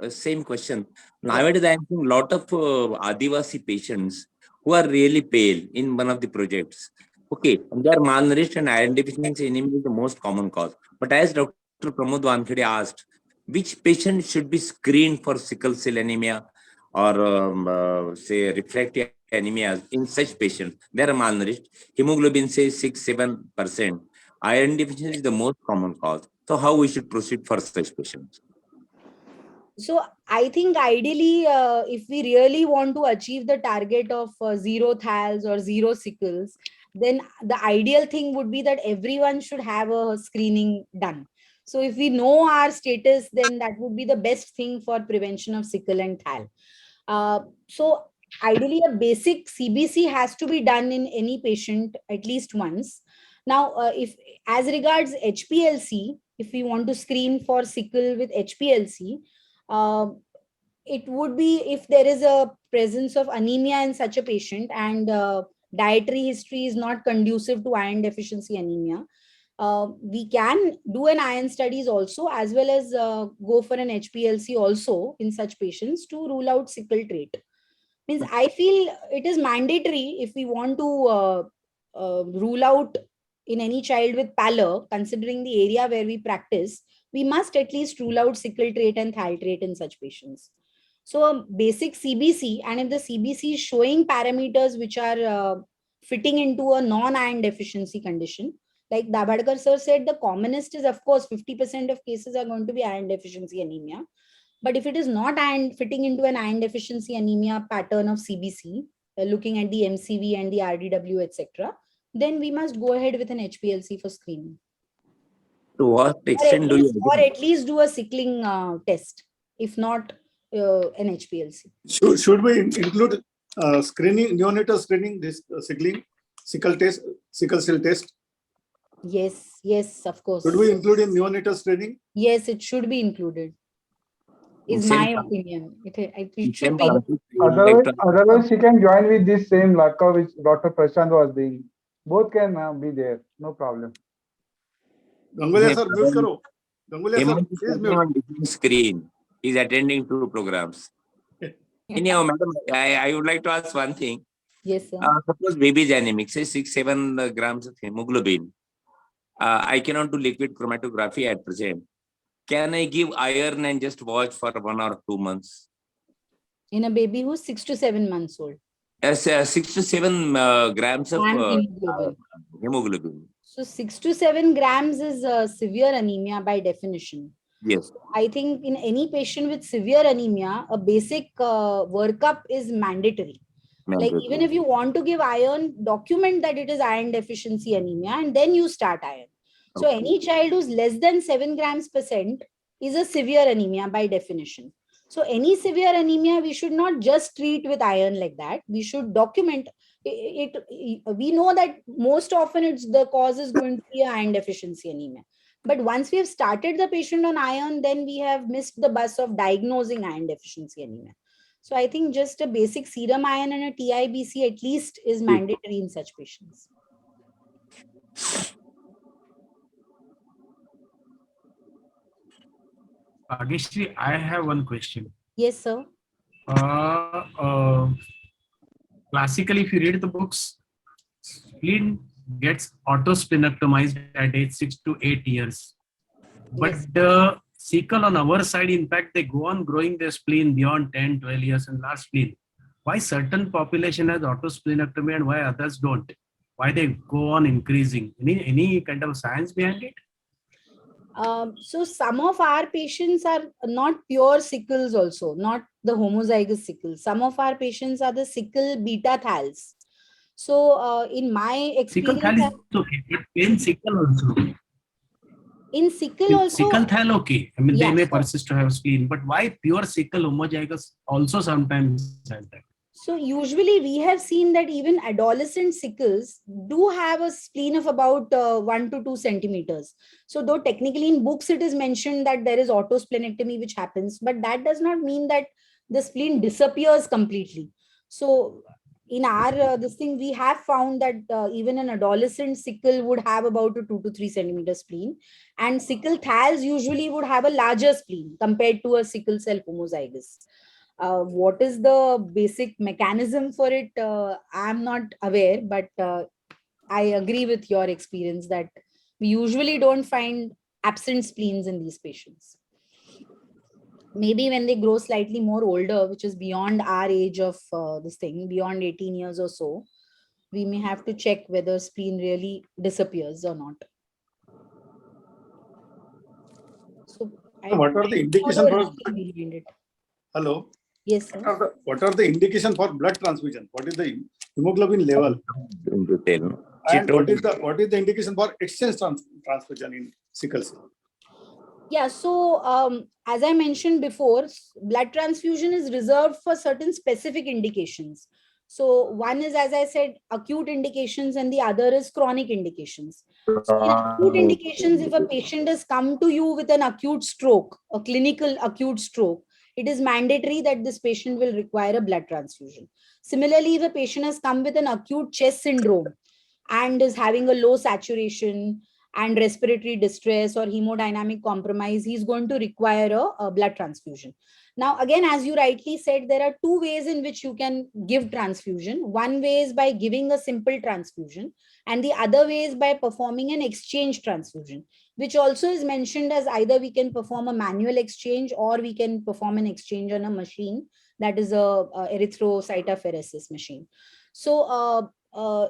Just same question. Nowadays, I am seeing a lot of Adivasi patients who are really pale in one of the projects. Okay, and they are malnourished and iron deficiency anemia is the most common cause. But as Dr. Pramod Vankhade asked, which patient should be screened for sickle cell anemia or say refractory anemia in such patients? They are malnourished. Hemoglobin says 6-7%. Iron deficiency is the most common cause. So how we should proceed for such patients? So I think ideally, if we really want to achieve the target of 0 thals or 0 sickles, then the ideal thing would be that everyone should have a screening done. So if we know our status, then that would be the best thing for prevention of sickle and thal. So ideally, a basic CBC has to be done in any patient at least once. Now, if as regards HPLC, if we want to screen for sickle with HPLC, it would be if there is a presence of anemia in such a patient and dietary history is not conducive to iron deficiency anemia. We can do an iron studies also, as well as go for an HPLC also in such patients to rule out sickle trait. Means I feel it is mandatory if we want to rule out in any child with pallor, considering the area where we practice, we must at least rule out sickle trait and thal trait in such patients. So a basic CBC, and if the CBC is showing parameters which are fitting into a non-iron deficiency condition, like Dabadkar sir said, the commonest is, of course, 50% of cases are going to be iron deficiency anemia. But if it is not iron fitting into an iron deficiency anemia pattern of CBC, looking at the MCV and the RDW, etc., then we must go ahead with an HPLC for screening. To what extent do you Or at least do a sickling test, if not an HPLC. Should we include screening, neonatal screening, this sickle cell test? Yes, of course. Should we include in neonatal screening? Yes, it should be included. Is my opinion. It should be. Otherwise, she can join with this same Laka which Dr. Prashant was doing. Both can be there, no problem. Gangulia sir, mute karo. Gangulia sir, please mute. on different screen. He's attending 2 programs. Anyhow, madam, I would like to ask one thing. Yes, sir. Suppose baby is anemic, say 6-7 grams of hemoglobin. I cannot do liquid chromatography at present. can I give iron and just watch for 1 or 2 months? In a baby who's 6 to 7 months old. As 6 to 7 grams of And hemoglobin. hemoglobin. So 6 to 7 grams is severe anemia by definition. Yes. I think in any patient with severe anemia, a basic workup is mandatory. Like even if you want to give iron, document that it is iron deficiency anemia and then you start iron. So Okay. any child who's less than 7 grams percent is a severe anemia by definition. So any severe anemia, we should not just treat with iron like that. We should document it. We know that most often it's the cause is going to be iron deficiency anemia. But once we have started the patient on iron, then we have missed the bus of diagnosing iron deficiency anemia. So I think just a basic serum iron and a TIBC at least is mandatory in such patients. Bageshree, I have one question. Yes, sir. Classically, if you read the books, spleen gets autosplenectomized at age 6 to 8 years. But Yes. Sickle on our side, in fact, they go on growing their spleen beyond 10, 12 years and large spleen. Why certain population has autosplenectomy and why others don't? Why they go on increasing? Any kind of science behind it? So some of our patients are not pure sickles also, not the homozygous sickles. Some of our patients are the sickle beta thals. So in my Sickle experience, thal is okay, but plain sickle also. in sickle also, Sickle thal okay. I mean, they Yeah, may sure. persist to have spleen, but why pure sickle homozygous also sometimes has that? so usually we have seen that even adolescent sickles do have a spleen of about 1 to 2 centimeters. So though technically in books it is mentioned that there is autosplenectomy which happens, but that does not mean that the spleen disappears completely. So in our this thing, we have found that even an adolescent sickle would have about a 2 to 3 centimeter spleen, and sickle thals usually would have a larger spleen compared to a sickle cell homozygous. What is the basic mechanism for it? I'm not aware, but I agree with your experience that we usually don't find absent spleens in these patients. Maybe when they grow slightly more older, which is beyond our age of this thing, beyond 18 years or so, we may have to check whether spleen really disappears or not. So, What are the indication for? behind it? Hello. Yes, sir. What are the indication for blood transfusion? What is the hemoglobin level? In detail. And what is the indication for exchange transfusion in sickle cell? Yeah, so as I mentioned before, blood transfusion is reserved for certain specific indications. So one is, as I said, acute indications and the other is chronic indications. So in acute indications, if a patient has come to you with an acute stroke, a clinical acute stroke, it is mandatory that this patient will require a blood transfusion. Similarly, if a patient has come with an acute chest syndrome and is having a low saturation and respiratory distress or hemodynamic compromise, he's going to require a blood transfusion. Now, again, as you rightly said, there are two ways in which you can give transfusion. One way is by giving a simple transfusion, and the other way is by performing an exchange transfusion, which also is mentioned as either we can perform a manual exchange or we can perform an exchange on a machine, that is a erythrocytopheresis machine. So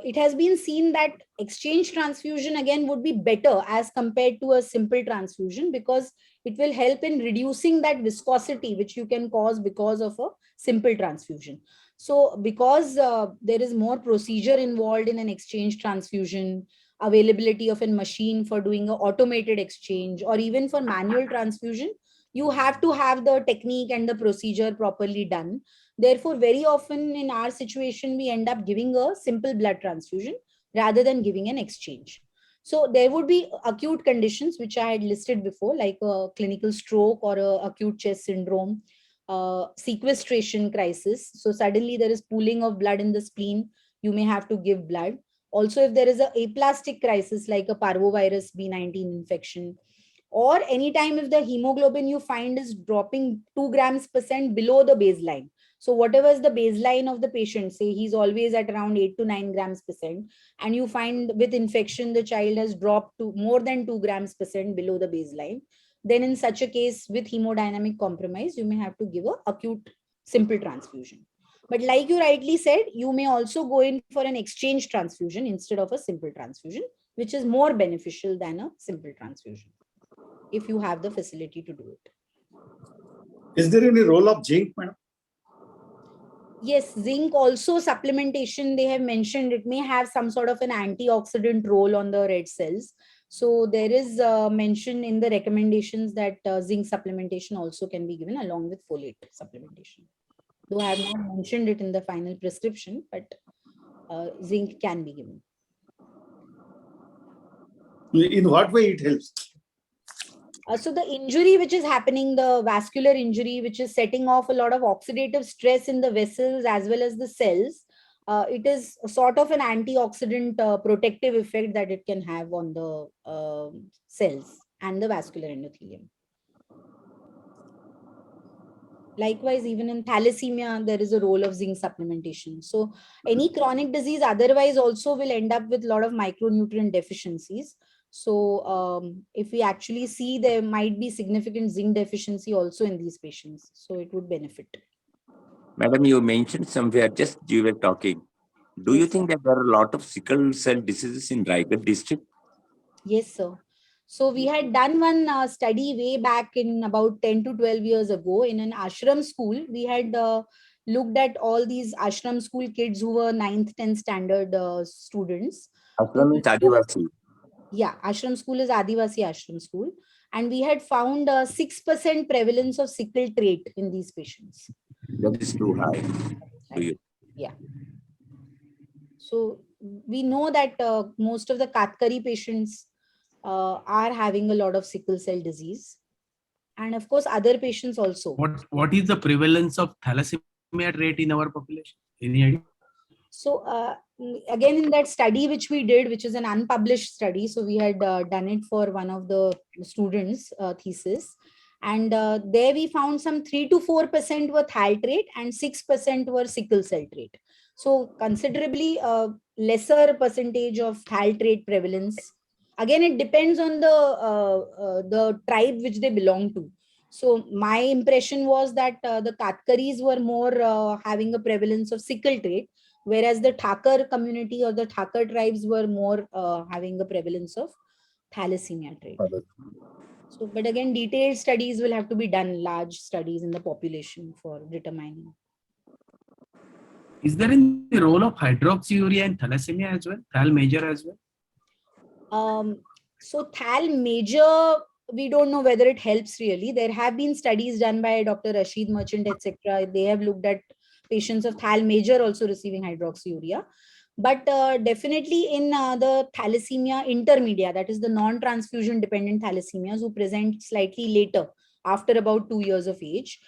it has been seen that exchange transfusion again would be better as compared to a simple transfusion, because it will help in reducing that viscosity which you can cause because of a simple transfusion. So because there is more procedure involved in an exchange transfusion, availability of a machine for doing an automated exchange, or even for manual transfusion, you have to have the technique and the procedure properly done. Therefore, very often in our situation, we end up giving a simple blood transfusion rather than giving an exchange. So there would be acute conditions which I had listed before, like a clinical stroke or a acute chest syndrome, sequestration crisis. So suddenly there is pooling of blood in the spleen, you may have to give blood. Also, if there is a aplastic crisis like a parvovirus B19 infection, or anytime if the hemoglobin you find is dropping 2 grams percent below the baseline. So whatever is the baseline of the patient, say he's always at around 8 to 9 grams percent, and you find with infection the child has dropped to more than 2 grams percent below the baseline, then in such a case with hemodynamic compromise, you may have to give a acute simple transfusion. But like you rightly said, you may also go in for an exchange transfusion instead of a simple transfusion, which is more beneficial than a simple transfusion, if you have the facility to do it. Is there any role of zinc, madam? Yes, zinc also supplementation, they have mentioned it may have some sort of an antioxidant role on the red cells. So there is mention in the recommendations that zinc supplementation also can be given along with folate supplementation. Though I have not mentioned it in the final prescription, but zinc can be given. In what way it helps? So the injury which is happening, the vascular injury, which is setting off a lot of oxidative stress in the vessels as well as the cells, it is a sort of an antioxidant protective effect that it can have on the cells and the vascular endothelium. Likewise, even in thalassemia, there is a role of zinc supplementation. So any chronic disease otherwise also will end up with a lot of micronutrient deficiencies. So if we actually see, there might be significant zinc deficiency also in these patients. So it would benefit. Madam, you mentioned somewhere, just you were talking. Do you Yes, think that there are a lot of sickle cell diseases in Raigad district? yes, sir. So we had done one study way back in about 10 to 12 years ago in an ashram school. We had looked at all these ashram school kids who were 9th, 10th standard students. Ashram means Adivasi. Yeah, ashram school is Adivasi ashram school. And we had found 6% prevalence of sickle trait in these patients. That is too high. To you. Yeah. So we know that most of the Katkari patients are having a lot of sickle cell disease. And of course, other patients also. What is the prevalence of thalassemia rate in our population? Any idea? So again, in that study which we did, which is an unpublished study, so we had done it for one of the students' thesis. And there we found some 3 to 4% were thal trait and 6% were sickle cell trait. So considerably lesser percentage of thal trait prevalence. Again, it depends on the tribe which they belong to. So my impression was that the Katkaris were more having a prevalence of sickle trait, whereas the Thakar community or the Thakar tribes were more having a prevalence of thalassemia trait. So, but again, detailed studies will have to be done, large studies in the population for determining. Is there any role of hydroxyurea in thalassemia as well? Thal major as well? So thal major, we don't know whether it helps really. There have been studies done by Dr. Rashid Merchant, etc. They have looked at patients of thal major also receiving hydroxyurea. But definitely in the thalassemia intermedia, that is the non-transfusion dependent thalassemias who present slightly later, after about 2 years of age,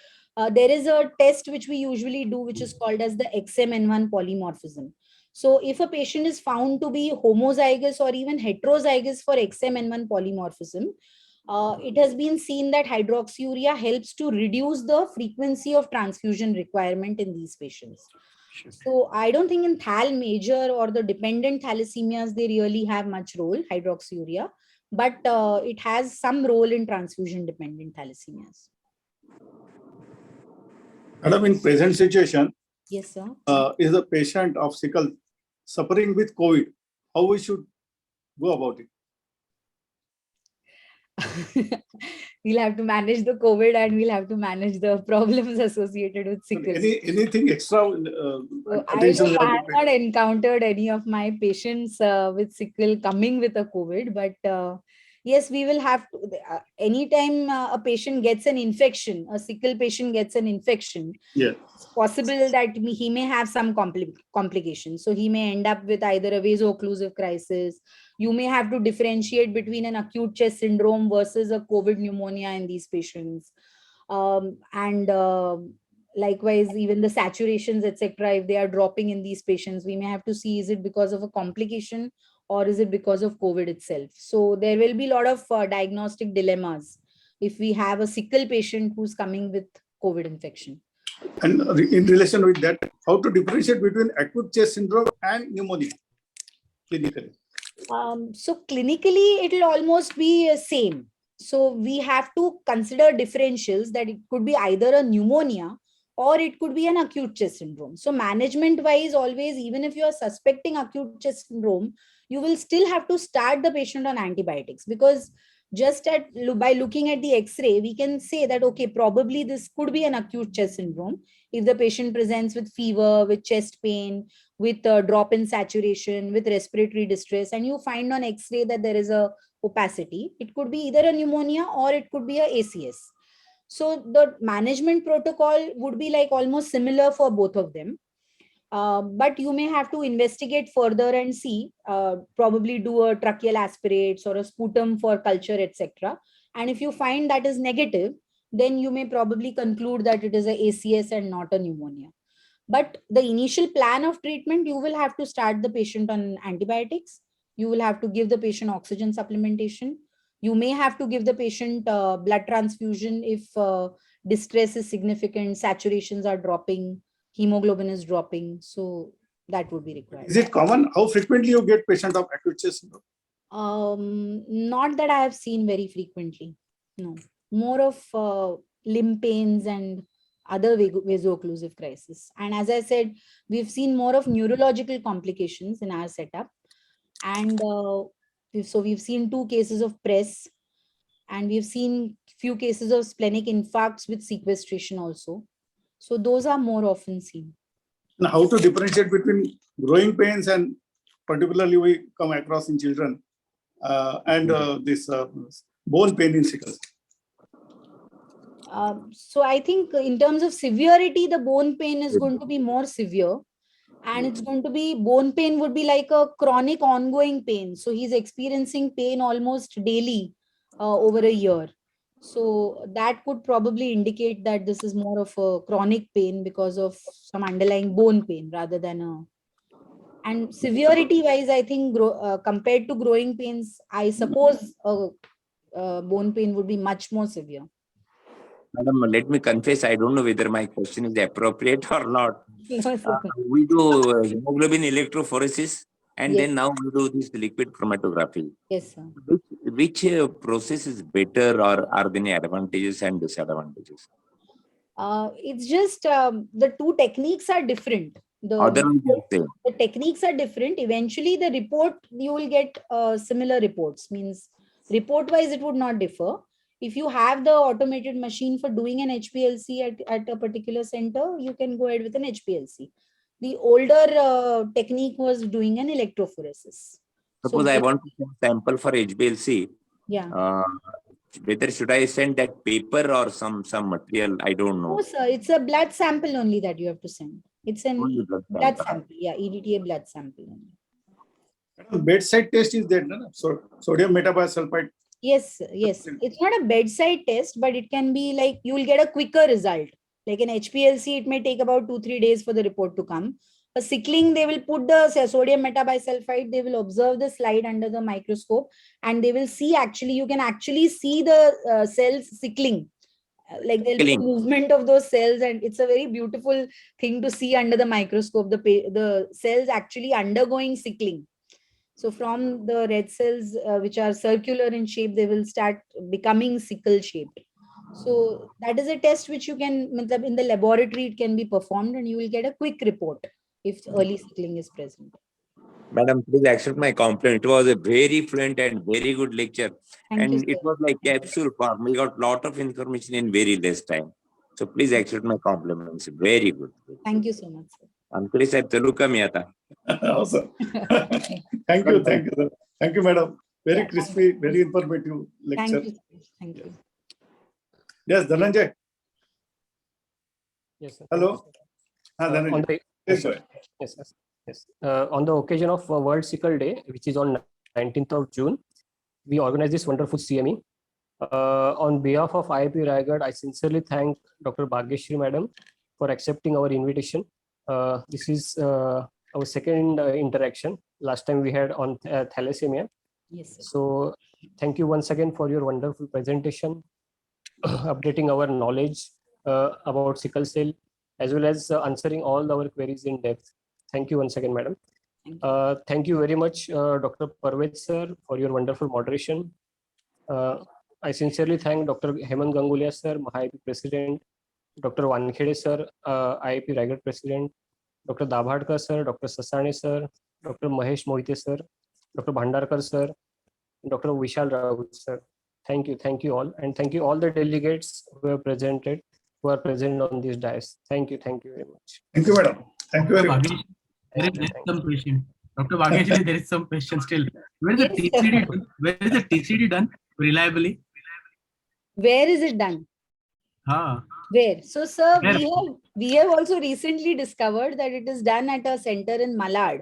there is a test which we usually do, which is called as the XMN1 polymorphism. So if a patient is found to be homozygous or even heterozygous for XMN1 polymorphism, it has been seen that hydroxyurea helps to reduce the frequency of transfusion requirement in these patients. So I don't think in thal major or the dependent thalassemias, they really have much role, hydroxyurea, but it has some role in transfusion dependent thalassemias. Madam, in present situation, Yes, sir. is a patient of sickle suffering with COVID, how we should go about it? We'll have to manage the COVID and we'll have to manage the problems associated with sickle. Anything extra? I have not encountered any of my patients with sickle coming with a COVID, but yes, we will have to, anytime a patient gets an infection, a sickle patient gets an infection, yes, it's possible that he may have some complications. So he may end up with either a vaso-occlusive crisis. You may have to differentiate between an acute chest syndrome versus a COVID pneumonia in these patients. Likewise, even the saturations, etc., if they are dropping in these patients, we may have to see, is it because of a complication or is it because of COVID itself? So there will be a lot of diagnostic dilemmas if we have a sickle patient who's coming with COVID infection. And in relation with that, how to differentiate between acute chest syndrome and pneumonia clinically? So clinically, it will almost be same. So we have to consider differentials, that it could be either a pneumonia or it could be an acute chest syndrome. So management wise, always, even if you are suspecting acute chest syndrome, you will still have to start the patient on antibiotics, because just by looking at the x-ray, we can say that, okay, probably this could be an acute chest syndrome. If the patient presents with fever, with chest pain, with a drop in saturation, with respiratory distress, and you find on x-ray that there is a opacity, it could be either a pneumonia or it could be a ACS. So the management protocol would be like almost similar for both of them. But you may have to investigate further and see, probably do a tracheal aspirates or a sputum for culture, etc. And if you find that is negative, then you may probably conclude that it is a ACS and not a pneumonia. But the initial plan of treatment, you will have to start the patient on antibiotics. You will have to give the patient oxygen supplementation. You may have to give the patient blood transfusion if distress is significant, saturations are dropping, hemoglobin is dropping. So that would be required. Is it common? How frequently you get patient of acute chest syndrome? Not that I have seen very frequently. No, more of limb pains and other vaso-occlusive crisis. And as I said, we've seen more of neurological complications in our setup. And we've seen 2 cases of press, and we've seen few cases of splenic infarcts with sequestration also. So those are more often seen. And how to differentiate between growing pains and particularly we come across in children and this bone pain in sickle? So I think in terms of severity, the bone pain is going to be more severe, and it's going to be, bone pain would be like a chronic ongoing pain. So he's experiencing pain almost daily over a year. So that could probably indicate that this is more of a chronic pain because of some underlying bone pain rather than a. And severity wise, I think compared to growing pains, I suppose bone pain would be much more severe. Madam, let me confess, I don't know whether my question is appropriate or not. No, it's okay. We do hemoglobin electrophoresis, and Yes. then now we do this liquid chromatography. Yes, sir. Which process is better, or are there any advantages and disadvantages? It's just the 2 techniques are different. The Techniques are different. Eventually, the report, you will get similar reports. Means report wise, it would not differ. If you have the automated machine for doing an HPLC at a particular center, you can go ahead with an HPLC. The older technique was doing an electrophoresis. Suppose I want to send sample for HBLC. Yeah. Whether should I send that paper or some material? I don't know. No, sir. It's a blood sample only that you have to send. It's an Only blood sample. Yeah, EDTA blood sample only. Bedside test is there, no? So sodium metabisulfite. Yes, yes. It's not a bedside test, but it can be like you will get a quicker result. Like an HPLC, it may take about 2-3 days for the report to come. A sickling, they will put the sodium metabisulfite, they will observe the slide under the microscope, and they will see, actually, you can actually see the cells sickling. Like there'll be a movement of those cells, and it's a very beautiful thing to see under the microscope, the cells actually undergoing sickling. So from the red cells, which are circular in shape, they will start becoming sickle shaped. So that is a test which you can, in the laboratory, it can be performed, and you will get a quick report if early sickling is present. Madam, please accept my compliment. It was a very fluent and very good lecture. Thank you, It was like capsule form. We got a lot of information in very less time. So please accept my compliments. Very good. Thank you so much, sir. Ankali sahib, Telugu kami aata. Awesome. Thank you, sir. Thank you, madam. Very crispy, very informative lecture. Thank you. Thank you. Yes, Dhananjay. Yes, sir. Hello. Dhananjay. Yes, sir. Yes. On the occasion of World Sickle Day, which is on 19th of June, we organized this wonderful CME. On behalf of IIP Raigad, I sincerely thank Dr. Bageshree Madam for accepting our invitation. This is our second interaction. Last time we had on thalassemia. Yes, sir. So thank you once again for your wonderful presentation, updating our knowledge about sickle cell, as well as answering all our queries in depth. Thank you once again, madam. Thank you very much, Dr. Parvez sir, for your wonderful moderation. I sincerely thank Dr. Hemant Gangulia sir, IIP President, Dr. Wankhede sir, IIP Raigad President, Dr. Dabhadkar sir, Dr. Sasane sir, Dr. Mahesh Mohite sir, Dr. Bhandarkar sir, Dr. Vishal Raut sir. Thank you all, and thank you all the delegates who are present on this dais. Thank you very much. Thank you, madam. Thank you very much. There is some question. Dr. Bageshree, there is some question still. Where is the Yes, sir. TCD done? Where is the TCD done reliably? Where is it done? Where? So, sir, Where? we have also recently discovered that it is done at a center in Malad.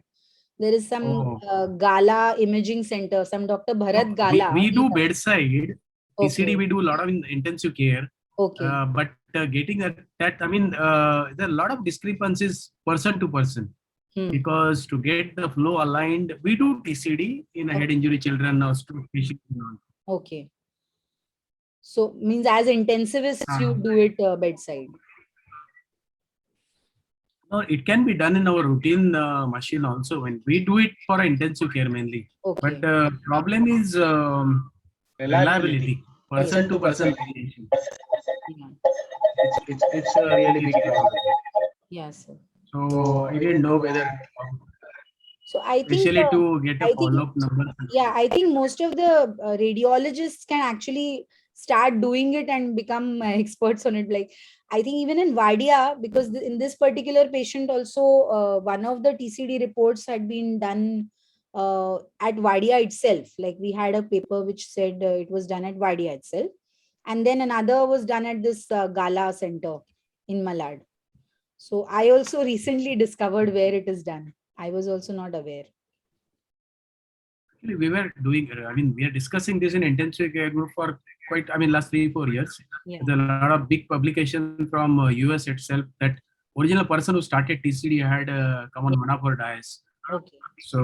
There is some Gala imaging center, some Dr. Bharat Gala. We do bedside. TCD, Okay. we do a lot of intensive care. Okay. But getting that, I mean, there are a lot of discrepancies person to person. Because to get the flow aligned, we do TCD in a head injury children or stroke patients. Okay. So, means as intensivists, you do it bedside. No, it can be done in our routine machine also. When we do it for intensive care mainly. Okay. But problem is reliability, person to person variation. It's a really big problem. Yes, sir. So I didn't know whether, So I think, especially to get a follow-up number. yeah, I think most of the radiologists can actually start doing it and become experts on it. Like, I think even in Vadia, because in this particular patient also, one of the TCD reports had been done at Vadia itself. Like we had a paper which said it was done at Vadia itself. And then another was done at this Gala center in Malad. So I also recently discovered where it is done. I was also not aware. Actually, we were doing, I mean, we are discussing this in intensive care group for quite, I mean, last 3-4 years. Yeah. There's a lot of big publication from US itself that original person who started TCD had come on one of our dais. Okay. So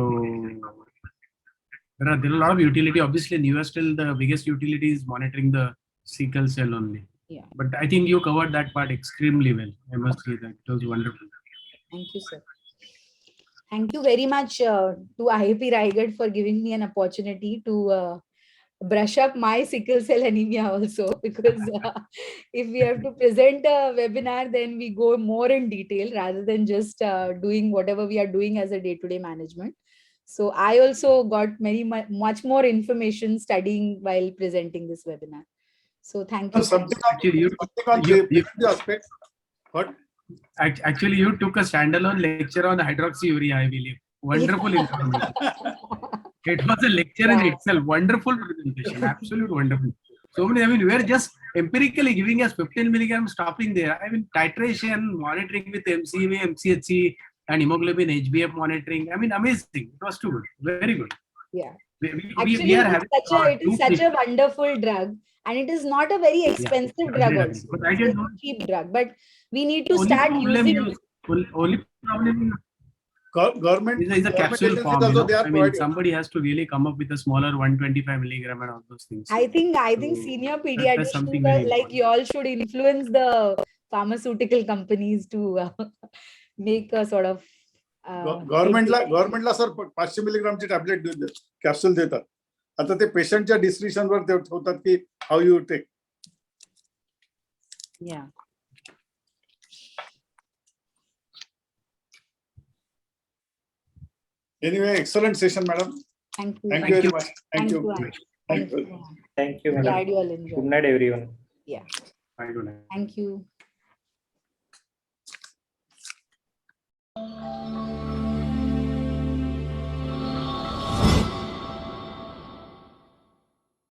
there are a lot of utility. Obviously, in US still the biggest utility is monitoring the sickle cell only. Yeah. But I think you covered that part extremely well. I must say that it was wonderful. Thank you, sir. Thank you very much to IIP Raigad for giving me an opportunity to brush up my sickle cell anemia also, because if we have to present a webinar, then we go more in detail rather than just doing whatever we are doing as a day-to-day management. So I also got much more information studying while presenting this webinar. So thank you. Actually, Actually, you took a standalone lecture on hydroxyurea, I believe. Wonderful information. It was a lecture in itself. Wonderful presentation. Absolute wonderful. So many, I mean, we are just empirically giving us 15 milligrams, stopping there. I mean, titration, monitoring with MCV, MCHC, and hemoglobin HbF monitoring. I mean, amazing. It was too good. Very good. Yeah. We Actually, are having it is such a wonderful drug, and it is not a very expensive drug also. But I didn't know. It's a cheap drug, but we need to start using it. Only problem government is a capsule agencies form. also they are I mean, providing. somebody has to really come up with a smaller 125 milligram and all those things. I think senior something pediatricians very like you all should influence the pharmaceutical companies to make a sort of गव्हर्नमेंटला sir 500 मिलीग्रामची tablet capsule देतात. आता ते पेशंटच्या डिस्क्रिप्शनवर ते ठेवतात की how you take. Yeah. Anyway, excellent session, madam. Thank you. Thank you very much. Thank you. Thank you. Thank you. Glad you all enjoyed. Good night, everyone. Yeah. Good night. Thank you.